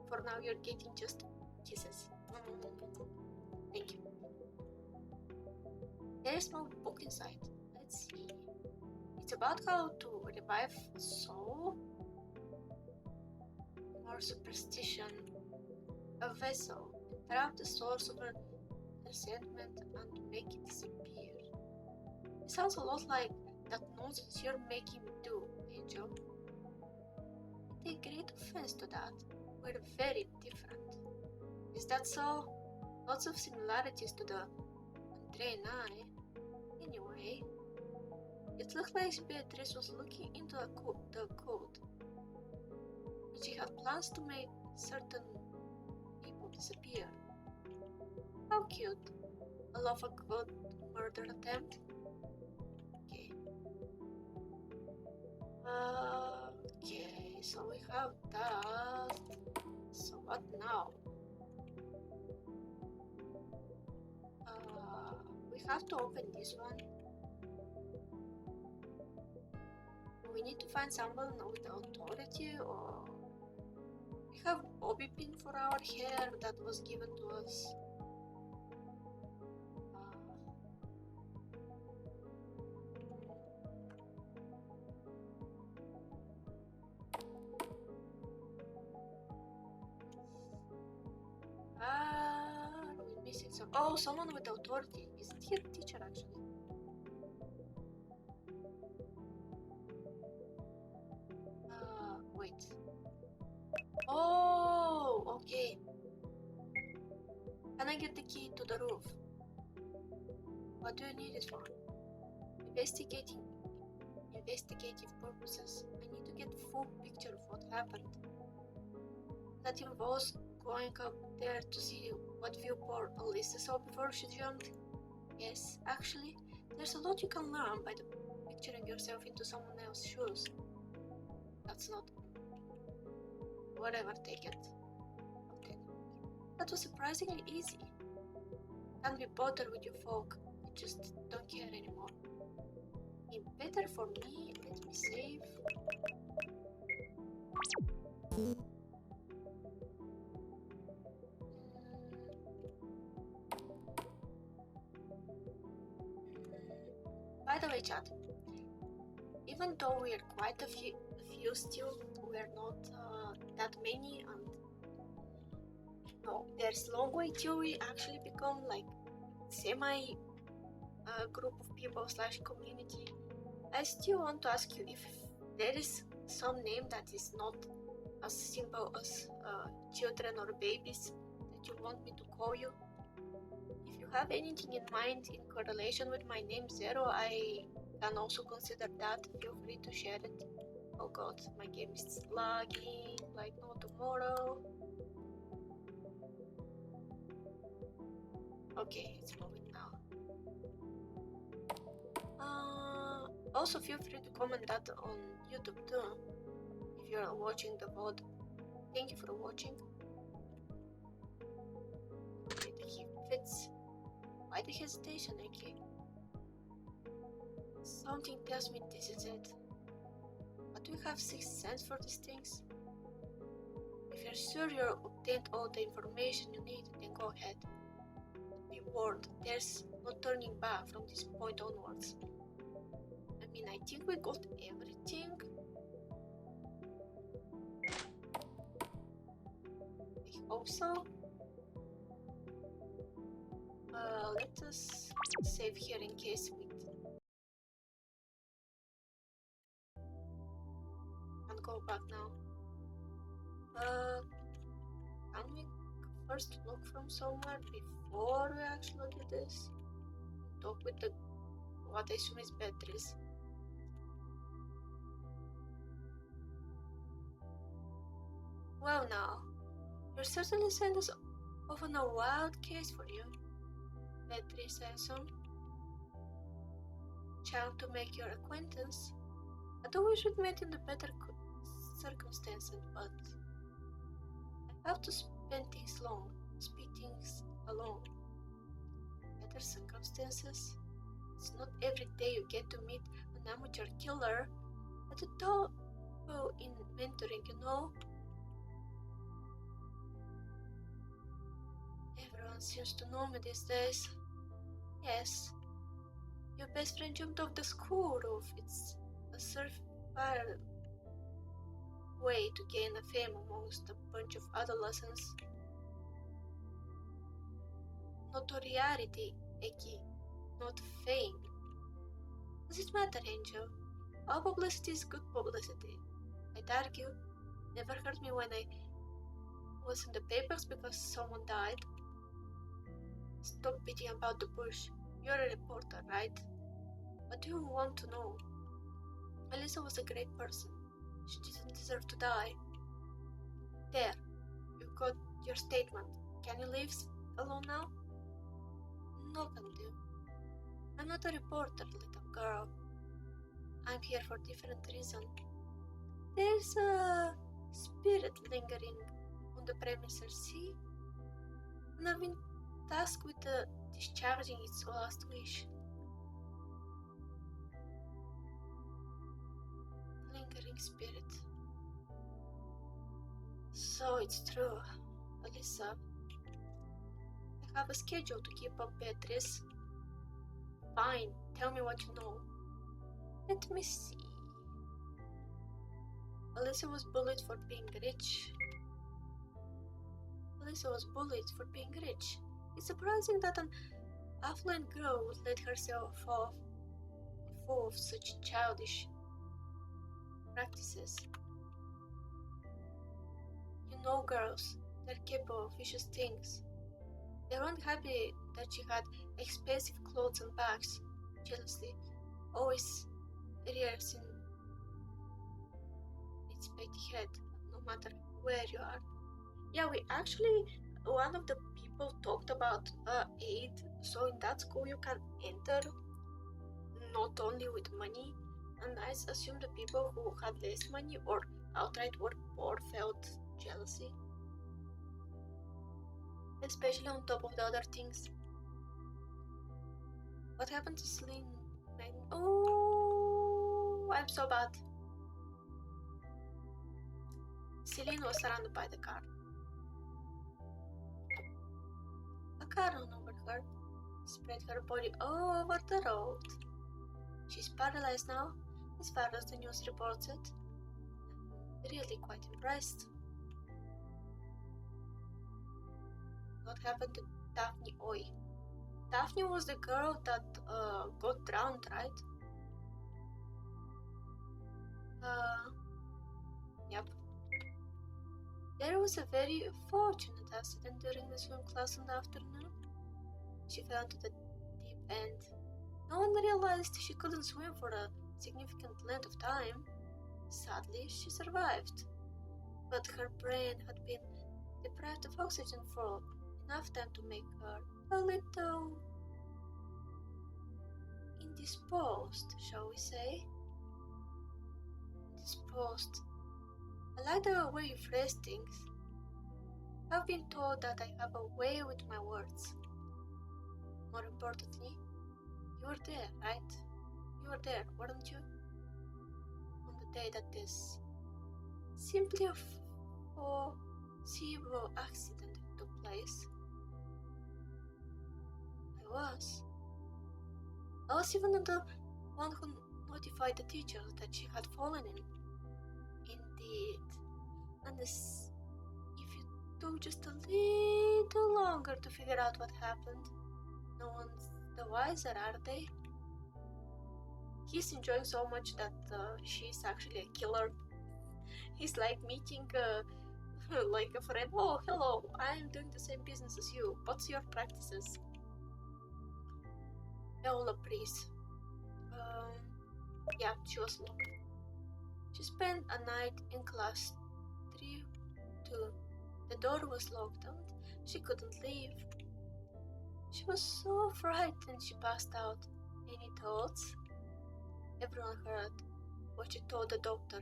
for now you're getting just kisses. Thank you. There's no book inside. Let's see. It's about how to revive a soul. More superstition. A vessel. Trap the source of her resentment and make it disappear. It sounds a lot like that nonsense you're making me do, Angel. I take great offense to that. We're very different. Is that so? Lots of similarities to the Andre and I. Anyway, it looked like Beatrice was looking into the code. She had plans to make certain people disappear. How cute. I love a good murder attempt. Okay. Okay, so we have that. So what now? We have to open this one. We need to find someone with authority, or we have bobby pin for our hair that was given to us. We're missing some. Oh, someone with authority. Isn't he a teacher actually? Wait. Oh, okay. Can I get the key to the roof? What do you need it for? Investigative purposes. I need to get a full picture of what happened. That involves going up there to see what viewport Alyssa saw before she jumped. Yes, actually, there's a lot you can learn by picturing yourself into someone else's shoes. That's not... Whatever, take it. Okay. That was surprisingly easy. Can't be bothered with you folk. I just don't care anymore. Be better for me. Let me save. By the way, chat, even though we are quite a few still, we are not that many, and no, there's long way till we actually become like semi group of people / community. I still want to ask you if there is some name that is not as simple as children or babies that you want me to call you. If you have anything in mind in correlation with my name Zero, I can also consider that. Feel free to share it. Oh god, my game is lagging like no tomorrow. Okay, it's moving now. Also feel free to comment that on YouTube too, if you're watching the VOD. Thank you for watching. Okay, the key fits. Why the hesitation, AK? Something tells me this is it. But do you have 6 cents for these things? If you're sure you obtained all the information you need, then go ahead. Be warned, there's no turning back from this point onwards. I mean, I think we got everything. Also, let us save here in case we can't go back now. Can we first look from somewhere before we actually do this? Talk with the what I assume is Beatrice. Well now, you're certainly sent us off on a wild case for you, Beatrice says on. Charmed to make your acquaintance. I thought we should meet in the better circumstances, but I have to spend things alone. Better circumstances? It's not every day you get to meet an amateur killer at a top in mentoring, you know? Everyone seems to know me these days. Yes. Your best friend jumped off the school roof. It's a surefire way to gain a fame amongst a bunch of adolescents. Notoriety, Eki, not fame. Does it matter, Angel? All publicity is good publicity. I'd argue. Never hurt me when I was in the papers because someone died. Stop beating about the bush. You're a reporter, right? What do you want to know? Melissa was a great person. She didn't deserve to die. There, you got your statement. Can you leave alone now? No can do. I'm not a reporter, little girl. I'm here for different reason. There's a spirit lingering on the premises, see? And I've been tasked with discharging its last wish. Lingering spirit. So it's true, Alyssa. I have a schedule to keep up, Beatrice. Fine, tell me what you know. Let me see. Alyssa was bullied for being rich. It's surprising that an affluent girl would let herself off full of such childish practices. You know girls, they're capable of vicious things. They weren't happy that she had expensive clothes and bags, jealously, always rears in its petty head, no matter where you are. Yeah, we actually, one of the people talked about aid, so in that school you can enter not only with money, and I assume the people who had less money or outright were poor felt jealousy. Especially on top of the other things. What happened to Celine? Oh, I'm so bad. Celine was surrounded by the car. A car ran over her, spread her body all over the road. She's paralyzed now, as far as the news reports it. I'm really quite impressed. What happened to Daphne Oy? Daphne was the girl that got drowned, right? Yep. There was a very fortunate accident during the swim class in the afternoon. She fell into the deep end. No one realized she couldn't swim for a significant length of time. Sadly, she survived. But her brain had been deprived of oxygen for enough time to make her a little indisposed, shall we say? Disposed. I like the way you phrase things. I've been told that I have a way with my words. More importantly, you were there, right? You were there, weren't you? On the day that this simply a foreseeable accident took place. I was even the one who notified the teachers that she had fallen in. Indeed. And if you took just a little longer to figure out what happened. No one's the wiser, are they? He's enjoying so much that she's actually a killer. He's like meeting like a friend. Oh, hello, I'm doing the same business as you. What's your practices? Viola, please. Yeah, she was locked. She spent a night in class 3-2. The door was locked and she couldn't leave. She was so frightened she passed out. Any thoughts? Everyone heard what she told the doctor.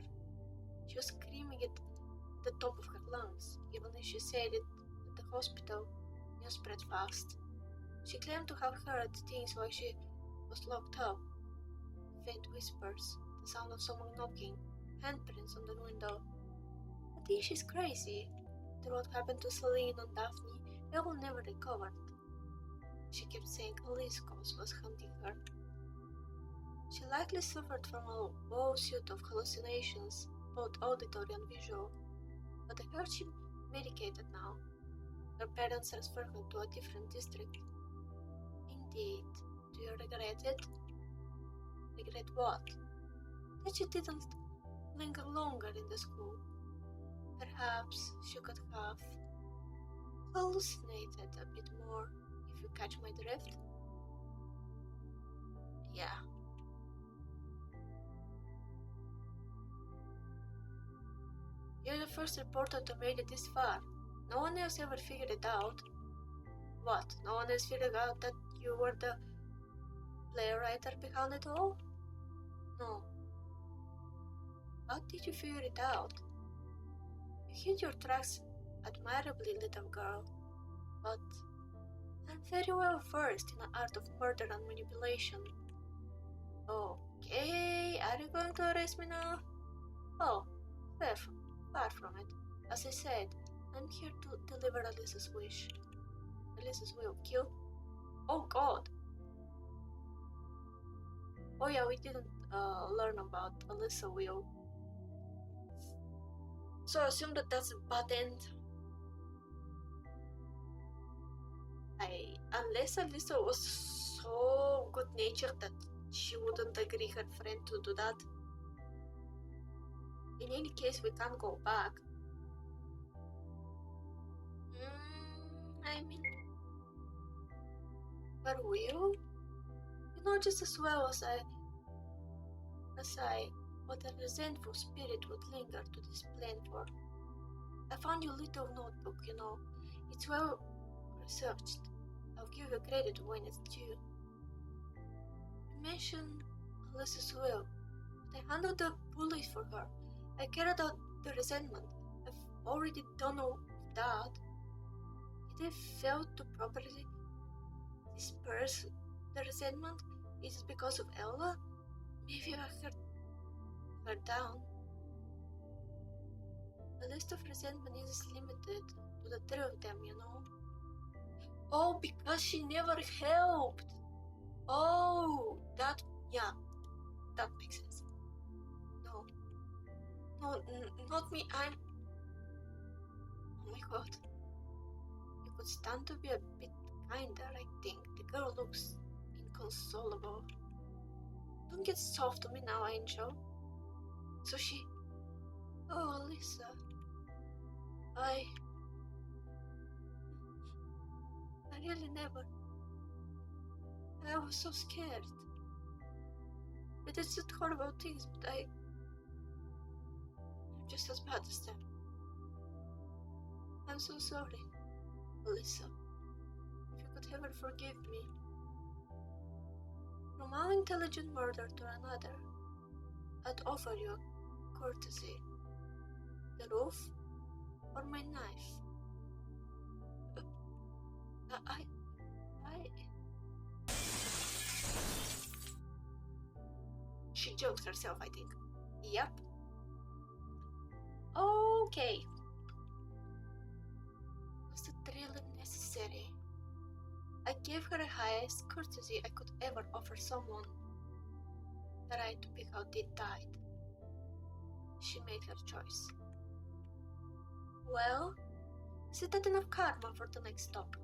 She was screaming at the top of her lungs. Even if she said it at the hospital, news spread fast. She claimed to have heard things while she was locked up. Faint whispers, the sound of someone knocking, handprints on the window. I think she's crazy. After what happened to Celine and Daphne, they will never recovered. She kept saying a police ghost was hunting her. She likely suffered from a whole suite of hallucinations, both auditory and visual, but I heard she's medicated now. Her parents transferred her to a different district. Indeed. Do you regret it? Regret what? That she didn't linger longer in the school. Perhaps she could have hallucinated a bit more, if you catch my drift. Yeah. You're the first reporter to make it this far. No one else ever figured it out. What? No one else figured out that you were the playwright behind it all? No. How did you figure it out? You hid your tracks admirably, little girl, but I'm very well versed in the art of murder and manipulation. Okay, are you going to arrest me now? Oh, far from it. As I said, I'm here to deliver Alyssa's wish. Alyssa's will kill? Oh God! Oh yeah, we didn't learn about Alyssa will. So I assume that that's a bad end. Unless Alyssa was so good-natured that she wouldn't agree her friend to do that. In any case, we can't go back. I mean, but will? You know just as well as I, what a resentful spirit would linger to this plane for. I found your little notebook, you know. It's well researched. I'll give you credit when it's due. You mentioned Alyssa's will, but I handled the police for her. I cared about the resentment. I've already done all of that. Did I fail to properly disperse the resentment? Is it because of Ella? Maybe I heard her down. The list of resentment is limited to the three of them, you know. Oh, because she never helped. Oh, that makes sense. No, not me. Oh my God. You could stand to be a bit kinder, I think. The girl looks inconsolable. Don't get soft on me now, Angel. So she... Oh, Alyssa. I really never... I was so scared. I did such horrible things, but I'm just as bad as them. I'm so sorry, Alyssa. If you could ever forgive me. From one intelligent murder to another, I'd offer you a courtesy. The roof or my knife? I... She jokes herself, I think. Yep. Okay. Was it really necessary? I gave her the highest courtesy I could ever offer someone. The right to pick how they died. She made her choice. Well, Is that enough karma for the next stop?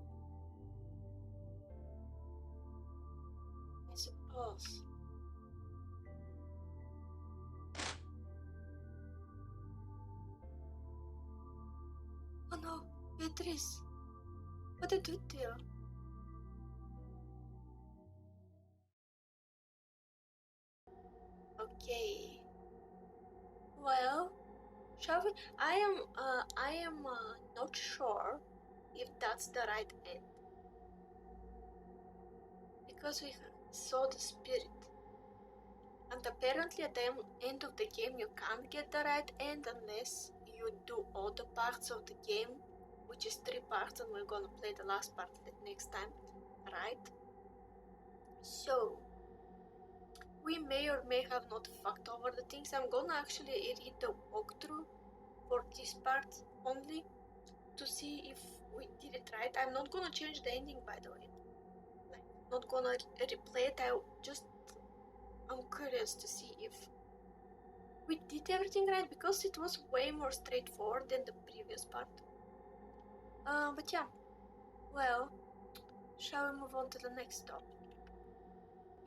I suppose. Oh no, Beatrice. What did you do? Okay. Well, shall we? I am not sure if that's the right end. Because we saw the spirit. And apparently at the end of the game you can't get the right end unless you do all the parts of the game, which is 3 parts, and we're gonna play the last part next time, right? So, we may or may have not fucked over the things. I'm gonna actually read the walkthrough for this part only to see if we did it right. I'm not gonna change the ending, by the way. Like, not gonna replay it. I'm curious to see if we did everything right, because it was way more straightforward than the previous part. But yeah. Well, shall we move on to the next stop?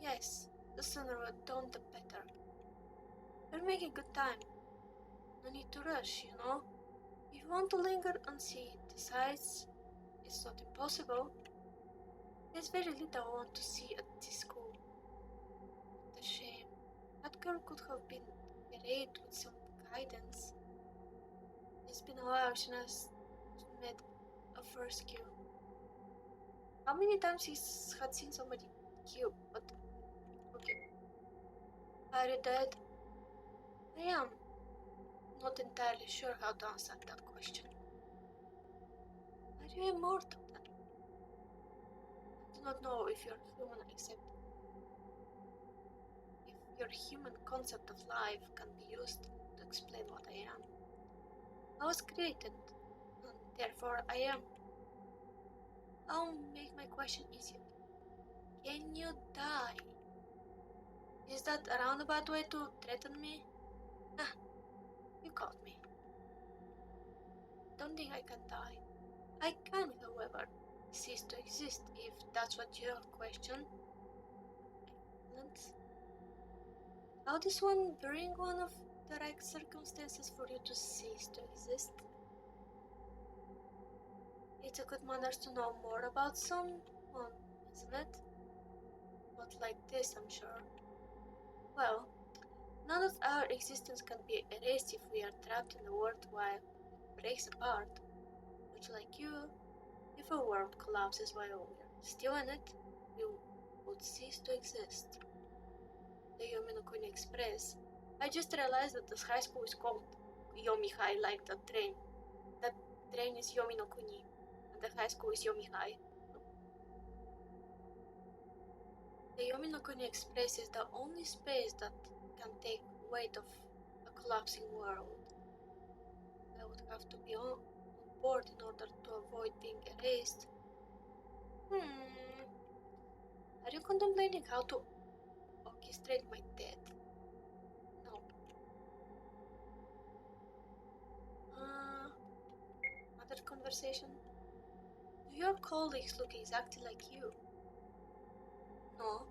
Yes, the sooner we're done, the better. We're making good time. No need to rush, you know? If you want to linger and see the sights, it's not impossible. There's very little I want to see at this school. The shame. That girl could have been great with some guidance. It's been a while since I met a first Q. How many times he's had seen somebody Q? But okay. Are you dead? I am. Not entirely sure how to answer that question. Are you immortal then? I do not know if you're human except if your human concept of life can be used to explain what I am. I was created, and therefore I am. I'll make my question easier. Can you die? Is that a roundabout way to threaten me? Ah, you caught me. Don't think I can die. I can, however, cease to exist, if that's what your question. Excellent. How does one bring one of the right circumstances for you to cease to exist? It's a good manner to know more about someone, isn't it? Not like this, I'm sure. Well, none of our existence can be erased if we are trapped in a world while it breaks apart. Which, like you, if a world collapses while we're still in it, we would cease to exist. The Yominokuni Express. I just realized that this high school is called Yomihai, like the train. That train is Yominokuni, and the high school is Yomihai. The Yominokuni Express is the only space that can take weight of a collapsing world. I would have to be on board in order to avoid being erased. Are you contemplating how to orchestrate my death? No. Another conversation? Do your colleagues look exactly like you? No.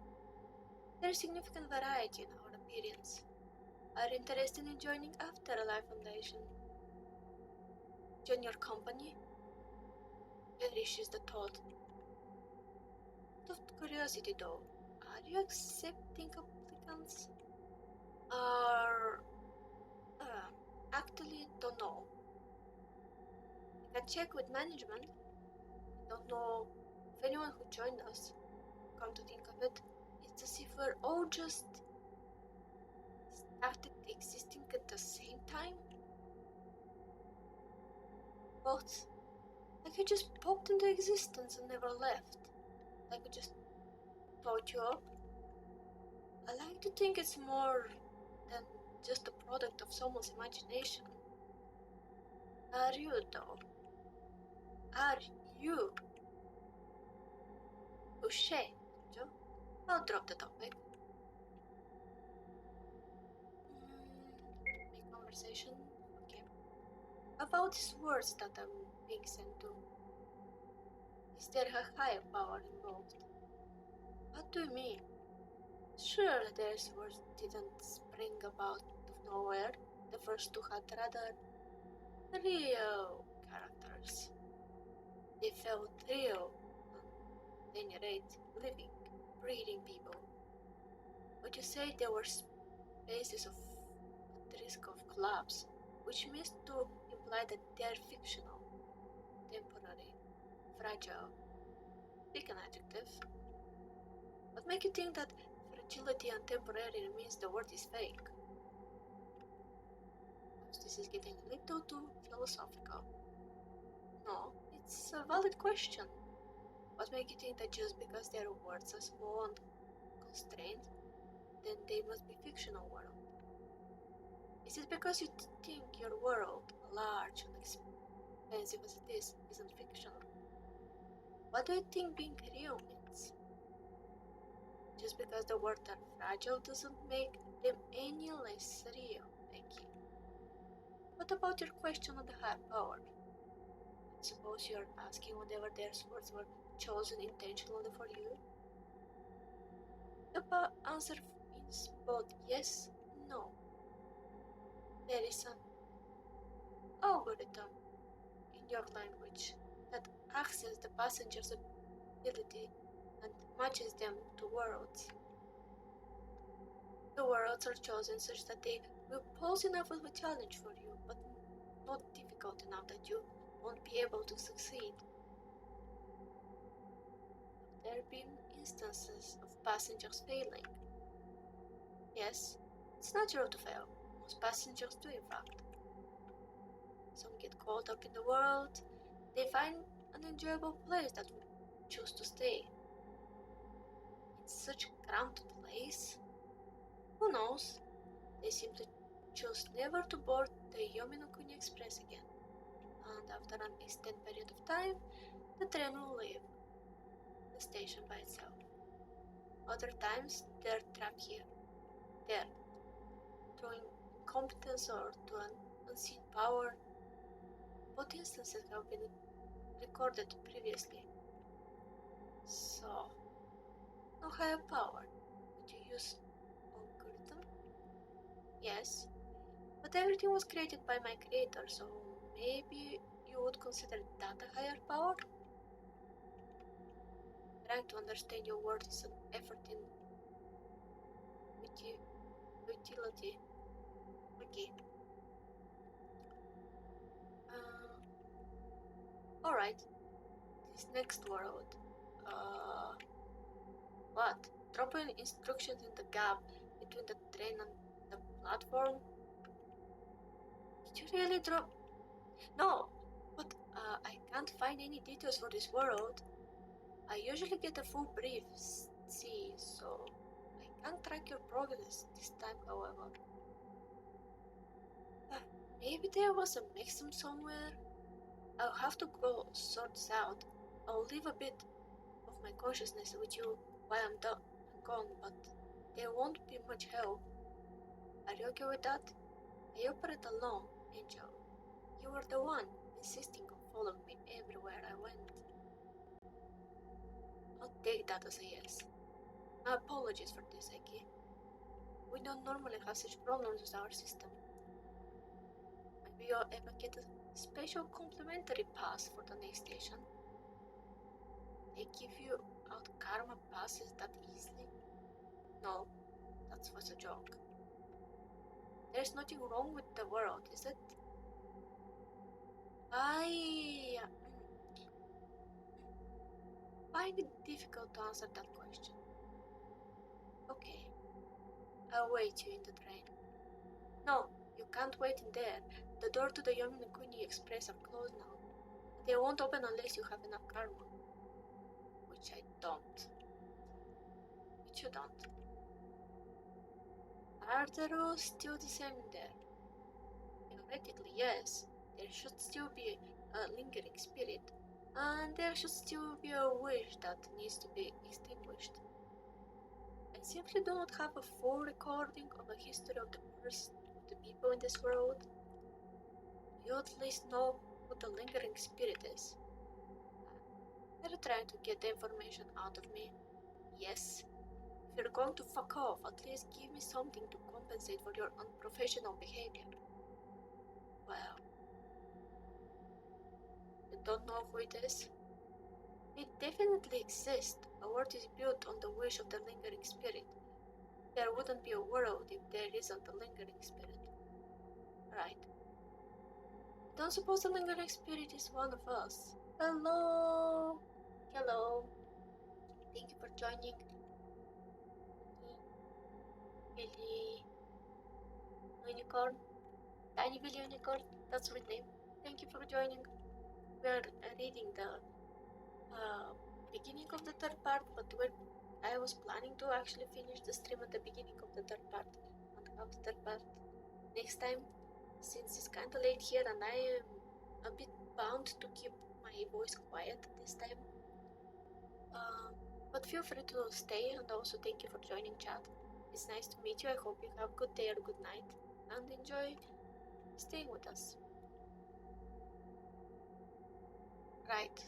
There's significant variety in our appearance. Are you interested in joining Afterlife Foundation? Join your company? Perishes the thought. Out of curiosity though, are you accepting applicants? Actually don't know. I can check with management. I don't know if anyone who joined us. Come to think of it, it's as if we're all just started existing at the same time. Both. Like we just popped into existence and never left. Like we just thought you up. I like to think it's more than just a product of someone's imagination. Are you though? Are you? Ushe, Joe? I'll drop the topic. Make conversation? Okay. About these words that I'm thinks and do? Is there a higher power involved? What do you mean? Sure, theirs words didn't spring about of nowhere. The first two had rather real characters. They felt real, at any rate, living, breathing people. But you say there were spaces of at risk of collapse, which means to imply that they're fictional, temporary, fragile. Pick an adjective. What makes you think that fragility and temporary means the word is fake? This is getting a little too philosophical. No, it's a valid question. What makes you think that just because their words are small and constrained, then they must be fictional world? Is it because you think your world, large and expensive as it is, isn't fictional? What do you think being real means? Just because the words are fragile doesn't make them any less real, Becky. What about your question on the higher power? Suppose you're asking whether their words were chosen intentionally for you? The answer means both yes and no. There is an algorithm in your language that accesses the passenger's ability and matches them to words. The words are chosen such that they will pose enough of a challenge for you, but not difficult enough that you won't be able to succeed. There have been instances of passengers failing. Yes, it's natural to fail. Most passengers do, in fact. Some get caught up in the world. They find an enjoyable place that would choose to stay. In such a cramped place? Who knows? They simply choose never to board the Yominokuni Express again. And after an extended period of time, the train will leave the station by itself. Other times, they're trapped here, there, through incompetence or to an unseen power. Both instances have been recorded previously. So, no higher power. Would you use algorithm? Yes, but everything was created by my creator, so maybe you would consider that a higher power? Trying to understand your word is an effort in utility. Okay. Alright. This next world. What? Dropping instructions in the gap between the train and the platform? Did you really drop? No, but I can't find any details for this world. I usually get a full brief, see, so I can't track your progress this time, however. Maybe there was a mix-up somewhere. I'll have to go sort this out. I'll leave a bit of my consciousness with you while I'm gone, but there won't be much help. Are you okay with that? I operate alone, Angel. You were the one insisting on following me everywhere I went. I'll take that as a yes. My apologies for this, Eki. We don't normally have such problems with our system. Maybe you'll ever get a special complimentary pass for the next station. They give you out karma passes that easily? No, that was a joke. There's nothing wrong with the world, is it? I find it difficult to answer that question. Okay, I'll wait you in the train. No, you can't wait in there. The door to the Yominokuni Express are closed now. They won't open unless you have enough karma. Which I don't. Which you don't. Are the rules still the same there? Theoretically, yes. There should still be a lingering spirit, and there should still be a wish that needs to be extinguished. I simply do not have a full recording of the history of the people in this world. You at least know who the lingering spirit is. They're trying to get the information out of me. Yes. If you're going to fuck off, at least give me something to compensate for your unprofessional behavior. Well, you don't know who it is? It definitely exists. A world is built on the wish of the lingering spirit. There wouldn't be a world if there isn't a lingering spirit. Right. I don't suppose the lingering spirit is one of us. Hello. Hello. Thank you for joining. Billy Unicorn. Tiny Billy Unicorn. That's sweet name. Thank you for joining. We're reading the beginning of the third part, but I was planning to actually finish the stream at the beginning of the third part and have the third part next time, since it's kind of late here and I am a bit bound to keep my voice quiet this time. But feel free to stay, and also thank you for joining, chat. It's nice to meet you. I hope you have a good day or good night and enjoy staying with us. Right.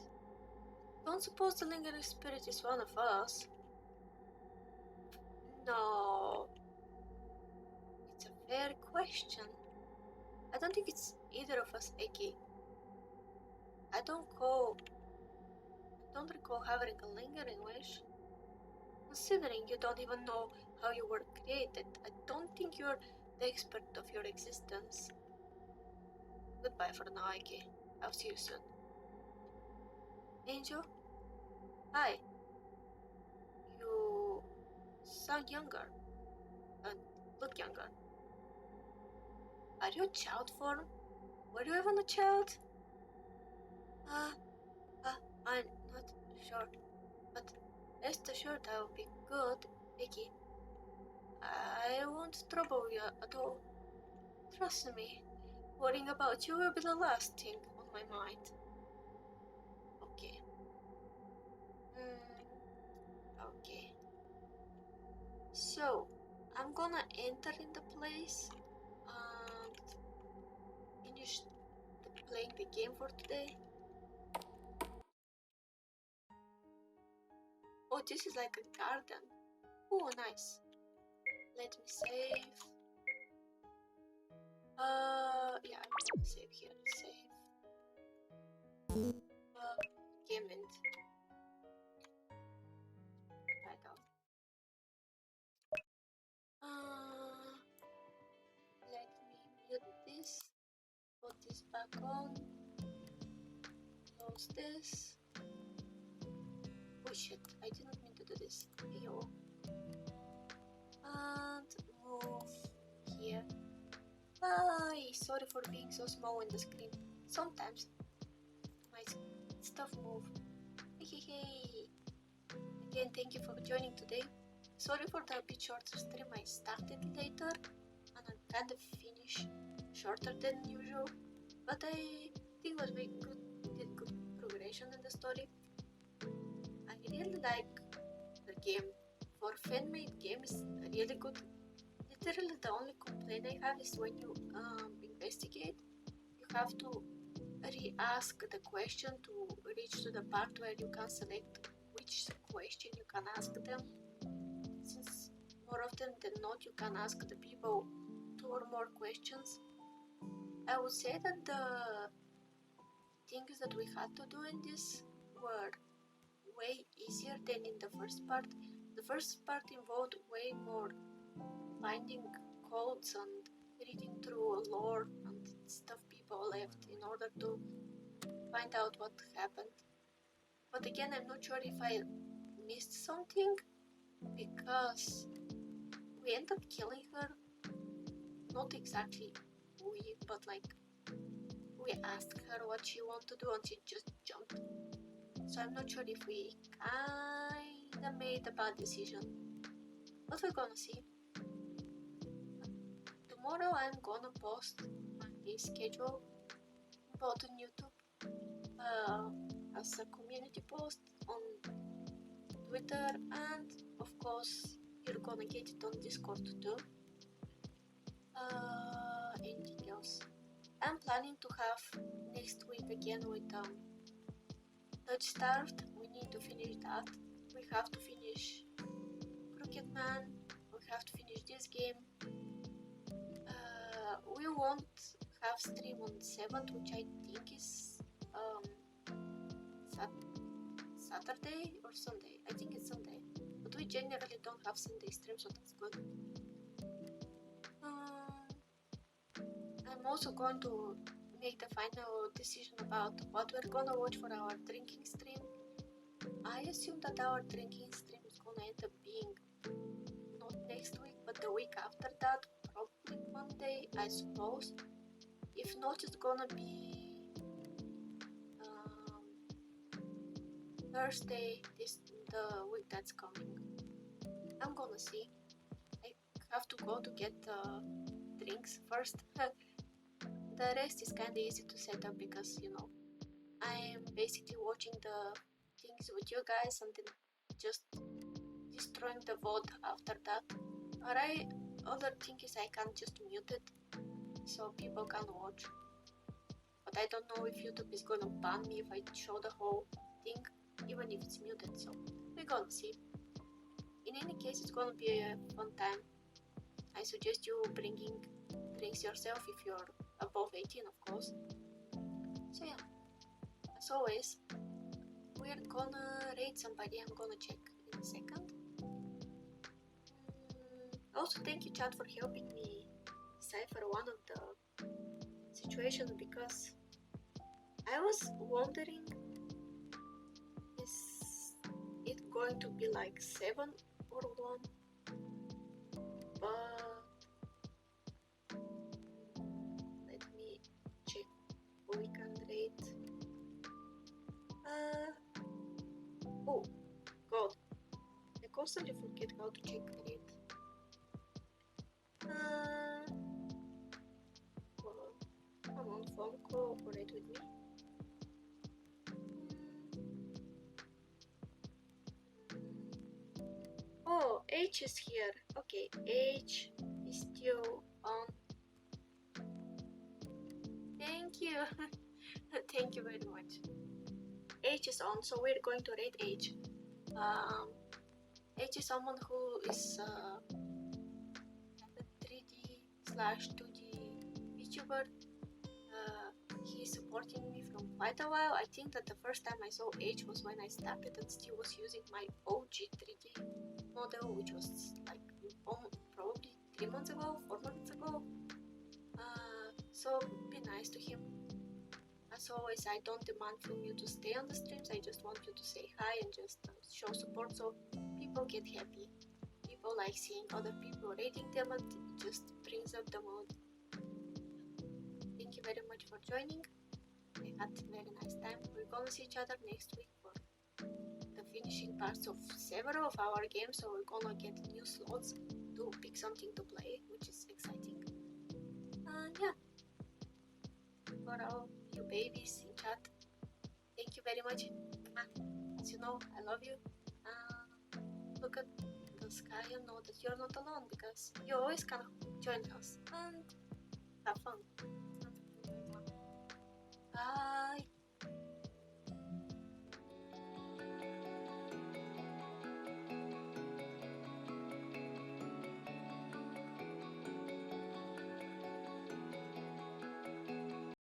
Don't suppose the lingering spirit is one of us? No. It's a fair question. I don't think it's either of us, Eki. I don't recall having a lingering wish. Considering you don't even know how you were created, I don't think you're the expert of your existence. Goodbye for now, Eki. I'll see you soon. Angel? Hi. You sound younger and look younger. Are you a child form? Were you even a child? I'm not sure, but rest assured I will be good, Vicky. I won't trouble you at all. Trust me, worrying about you will be the last thing on my mind. Okay. Okay. So, I'm gonna enter in the place and finish playing the game for today. Oh, this is like a garden. Oh, nice. Let me save. Yeah, I'm gonna save here. Save. Game end. Right out. Let me mute this. Put this back on. Close this. Oh shit! I didn't mean to do this. Yo. And move here. Hi, sorry for being so small in the screen. Sometimes my stuff move. Hey. Again, thank you for joining today. Sorry for the bit shorter stream. I started later and I kind of finished shorter than usual, but I think was very good. Did good progression in the story. I really like the game. For fan-made game is really good. Literally the only complaint I have is when you investigate, you have to re-ask the question to reach to the part where you can select which question you can ask them. Since more often than not you can ask the people 2 or more questions. I would say that the things that we had to do in this were way easier than in the first part. The first part involved way more finding codes and reading through lore and stuff people left in order to find out what happened. But again, I'm not sure if I missed something, because we ended up killing her. Not exactly we, but like we asked her what she wanted to do and she just jumped. So I'm not sure if we kinda made a bad decision, but we're gonna see. Tomorrow I'm gonna post my schedule both on YouTube as a community post, on Twitter, and of course you're gonna get it on Discord too. Anything else? I'm planning to have next week again with Touch Start. We need to finish that. We have to finish Crooked Man. We have to finish this game. We won't have stream on 7th, which I think is Saturday or Sunday. I think it's Sunday. But we generally don't have Sunday stream, so that's good. I'm also going to make the final decision about what we're gonna watch for our drinking stream. I assume that our drinking stream is gonna end up being not next week, but the week after that, probably Monday, I suppose. If not, it's gonna be Thursday, the week that's coming. I'm gonna see. I have to go to get the drinks first. The rest is kinda easy to set up because, you know, I'm basically watching the things with you guys and then just destroying the VOD after that. Other thing is I can just mute it so people can watch. But I don't know if YouTube is gonna ban me if I show the whole thing, even if it's muted, so we're gonna see. In any case, it's gonna be a fun time. I suggest you bringing drinks yourself if you're above 18, of course. So yeah, as always, we're gonna rate somebody. I'm gonna check in a second. Also, thank you, chat, for helping me decipher one of the situations because I was wondering, is it going to be like 7 or 1? But let me check we can rate. Oh god, I constantly forget how to check rate. Well, come on, phone, cooperate with me. Oh, H is here. Okay, H is still on. Thank you. Thank you very much. H is on, so we're going to rate H. H is someone who is a 3D/2D Vtuber. He's supporting me from quite a while. I think that the first time I saw H was when I started and still was using my OG 3D model, which was like probably 3 months ago, 4 months ago. So be nice to him. As always, I don't demand from you to stay on the streams. I just want you to say hi and just show support so people get happy. People like seeing other people rating them and it just brings up the mood. Thank you very much for joining. I had a very nice time. We're gonna see each other next week for the finishing parts of several of our games, so we're gonna get new slots to pick something to play, which is exciting. And yeah, for all you babies in chat, thank you very much. As you know, I love you. Look at the sky and know that you're not alone because you always can join us and have fun.